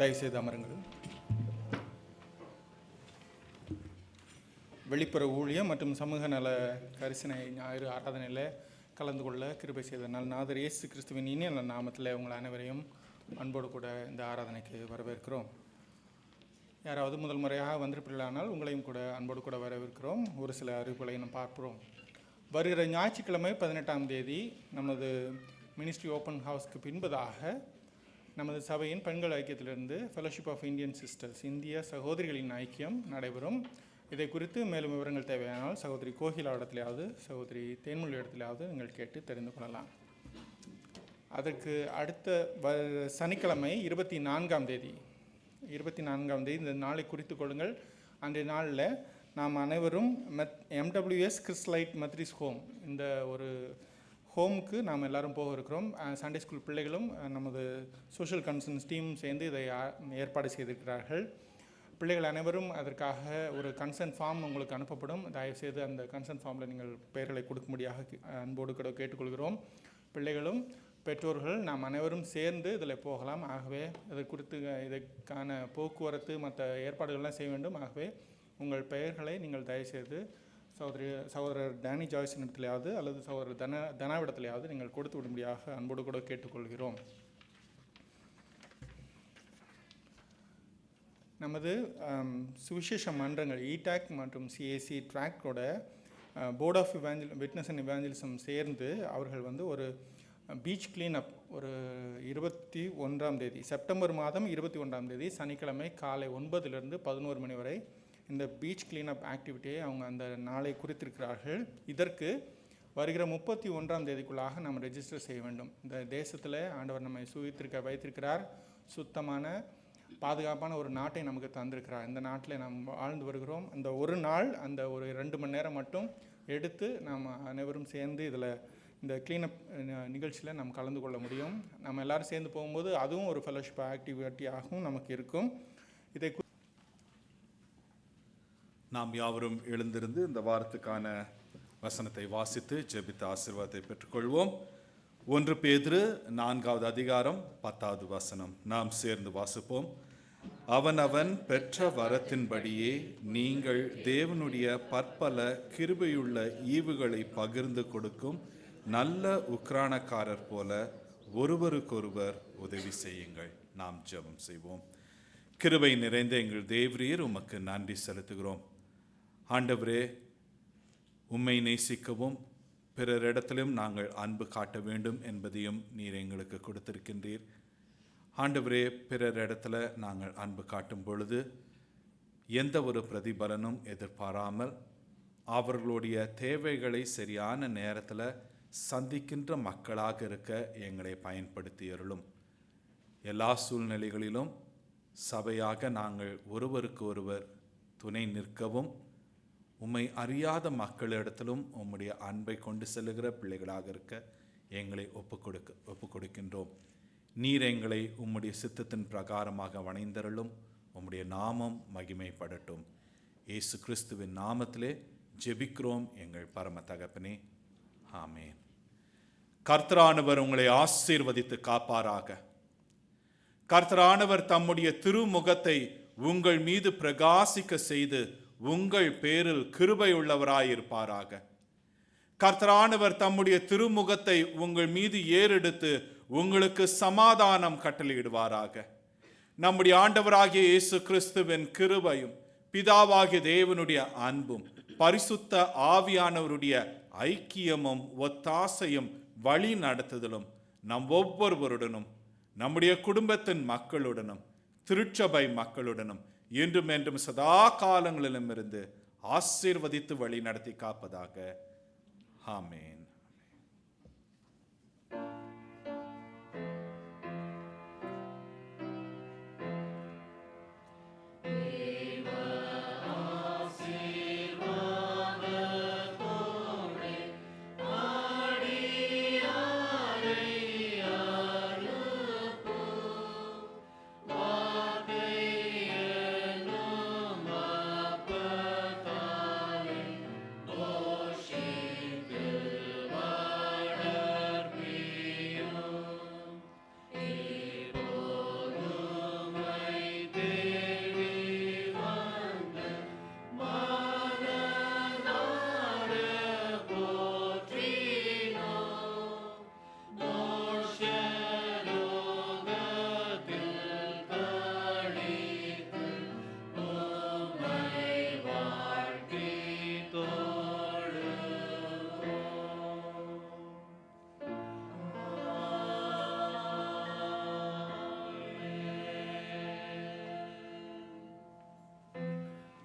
தயவுசெய்து அமருங்கள். வெளிப்புற ஊழியம் மற்றும் சமூக நல கரிசனை ஞாயிறு ஆராதனையில் கலந்து கொள்ள கிருபை செய்த நாதர் இயேசு கிறிஸ்துவின் இனிய நாமத்தில் உங்கள் அனைவரையும் அன்போடு கூட இந்த ஆராதனைக்கு வரவேற்கிறோம். யாராவது முதல் முறையாக வந்திருப்பீர்களானால் உங்களையும் கூட அன்போடு கூட வரவேற்கிறோம். ஒரு சில அறிவிப்புகளை நாம் பார்க்கிறோம். வருகிற ஞாயிற்றுக்கிழமை 18ஆம் தேதி நமது மினிஸ்ட்ரி ஓப்பன் ஹவுஸ்க்கு பின்பதாக நமது சபையின் பெண்கள் ஐக்கியத்திலிருந்து ஃபெலோஷிப் ஆஃப் இந்தியன் சிஸ்டர்ஸ், இந்திய சகோதரிகளின் ஐக்கியம் நடைபெறும். இதை குறித்து மேலும் விவரங்கள் தேவையானால் சகோதரி கோகிலா இடத்துலையாவது சகோதரி தேன்மொழி இடத்துலையாவது நீங்கள் கேட்டு தெரிந்து கொள்ளலாம். அதற்கு அடுத்த சனிக்கிழமை 24ஆம் தேதி இந்த நாளை குறித்து கொள்ளுங்கள். அன்றைய நாளில் நாம் அனைவரும் MWS கிறிஸ்லைட் மெத்ரிஸ் ஹோம், இந்த ஒரு ஹோமுக்கு நாம் எல்லோரும் போக இருக்கிறோம். சண்டே ஸ்கூல் பிள்ளைகளும் நமது சோஷியல் கன்சர்ன்ஸ் டீமும் சேர்ந்து இதை ஏற்பாடு செய்திருக்கிறார்கள். பிள்ளைகள் அனைவரும் அதற்காக ஒரு கன்சர்ன் ஃபார்ம் உங்களுக்கு அனுப்பப்படும். தயவுசெய்து அந்த கன்சர்ன் ஃபார்மில் நீங்கள் பெயர்களை கொடுக்கும்படியாக அன்போடு கூட கேட்டுக்கொள்கிறோம். பிள்ளைகளும் பெற்றோர்கள் நாம் அனைவரும் சேர்ந்து இதில் போகலாம். ஆகவே இதை குறித்து இதற்கான போக்குவரத்து மற்ற ஏற்பாடுகள்லாம் செய்ய வேண்டும். ஆகவே உங்கள் பெயர்களை நீங்கள் தயவுசெய்து சகோதரர் டேனி ஜாய்ஸின் இடத்துலையாவது அல்லது சகோதரர் தனாவிடத்திலையாவது நீங்கள் கொடுத்து விடும்படியாக அன்போடு கூட கேட்டுக்கொள்கிறோம். நமது சுவிசேஷ மன்றங்கள் ETAC மற்றும் CAC ட்ராக்கோட board of witness and evangelism சேர்ந்து அவர்கள் ஒரு பீச் கிளீனப் ஒரு 21ஆம் தேதி செப்டம்பர் மாதம் 21ஆம் தேதி சனிக்கிழமை காலை 9 to 11 மணி வரை இந்த பீச் கிளீனப் ஆக்டிவிட்டியை அவங்க அந்த நாளை குறித்திருக்கிறார்கள். இதற்கு வருகிற 31ஆம் தேதிக்குள்ளாக நம்ம ரெஜிஸ்டர் செய்ய வேண்டும். இந்த தேசத்தில் ஆண்டவர் நம்மை வைத்திருக்கிறார். சுத்தமான பாதுகாப்பான ஒரு நாட்டை நமக்கு தந்திருக்கிறார். இந்த நாட்டில் நாம் வாழ்ந்து வருகிறோம். அந்த ஒரு நாள் அந்த ஒரு 2 மணி நேரம் மட்டும் எடுத்து நாம் அனைவரும் சேர்ந்து இதில் இந்த கிளீனப் நிகழ்ச்சியில் நாம் கலந்து கொள்ள முடியும். நம்ம எல்லோரும் சேர்ந்து போகும்போது அதுவும் ஒரு ஃபெலோஷிப் ஆக்டிவிட்டியாகவும் நமக்கு இருக்கும். இதை நாம் யாவரும் எழுந்திருந்து இந்த வாரத்துக்கான வசனத்தை வாசித்து ஜெபித்த ஆசீர்வாதத்தை பெற்றுக்கொள்வோம். 1 பேதுரு 4வது அதிகாரம் 10வது வசனம் நாம் சேர்ந்து வாசிப்போம். அவனவன் பெற்ற வரத்தின்படியே நீங்கள் தேவனுடைய பற்பல கிருபையுள்ள ஈவுகளை பகிர்ந்து கொடுக்கும் நல்ல உக்ரானக்காரர் போல ஒருவருக்கொருவர் உதவி செய்யுங்கள். நாம் ஜெபம் செய்வோம். கிருபை நிறைந்த எங்கள் தேவரீர், உமக்கு நன்றி செலுத்துகிறோம். ஆண்டவரே, உம்மை நேசிக்கவும் பிறரிடத்திலும் நாங்கள் அன்பு காட்ட வேண்டும் என்பதையும் நீர் எங்களுக்கு கொடுத்திருக்கின்றீர். ஆண்டவரே, பிறரிடத்தில் நாங்கள் அன்பு காட்டும் பொழுது எந்த ஒரு பிரதிபலனும் எதிர்பாராமல் அவர்களுடைய தேவைகளை சரியான நேரத்தில் சந்திக்கின்ற மக்களாக இருக்க எங்களை பயன்படுத்தி அருளும். எல்லா சூழ்நிலைகளிலும் சபையாக நாங்கள் ஒருவருக்கு ஒருவர் துணை நிற்கவும் உம்மை அறியாத மக்களிடத்திலும் உம்முடைய அன்பை கொண்டு செல்லுகிற பிள்ளைகளாக இருக்க எங்களை ஒப்பு கொடுக்கின்றோம். நீர் எங்களை உம்முடைய சித்தத்தின் பிரகாரமாக வணைந்தருளும். உம்முடைய நாமம் மகிமைப்படட்டும். இயேசு கிறிஸ்துவின் நாமத்திலே ஜெபிக்கிறோம் எங்கள் பரம தகப்பனே, ஆமேன். கர்த்தரானவர் உங்களை ஆசீர்வதித்து காப்பாராக. கர்த்தரானவர் தம்முடைய திருமுகத்தை உங்கள் மீது பிரகாசிக்க செய்து உங்கள் பேரில் கிருபை உள்ளவராயிருப்பாராக. கர்த்தரானவர் தம்முடைய திருமுகத்தை உங்கள் மீது ஏறெடுத்து உங்களுக்கு சமாதானம் கட்டளையிடுவாராக. நம்முடைய ஆண்டவராகிய இயேசு கிறிஸ்துவின் கிருபையும் பிதாவாகிய தேவனுடைய அன்பும் பரிசுத்த ஆவியானவருடைய ஐக்கியமும் ஒத்தாசையும் வழி நடத்துதலும் நம் ஒவ்வொருவருடனும் நம்முடைய குடும்பத்தின் மக்களுடனும் திருச்சபை மக்களுடனும் என்றும் என்றும் சதா காலங்களிலும் இருந்து ஆசீர்வதித்து வழி நடத்தி காப்பதாக. ஆமென்.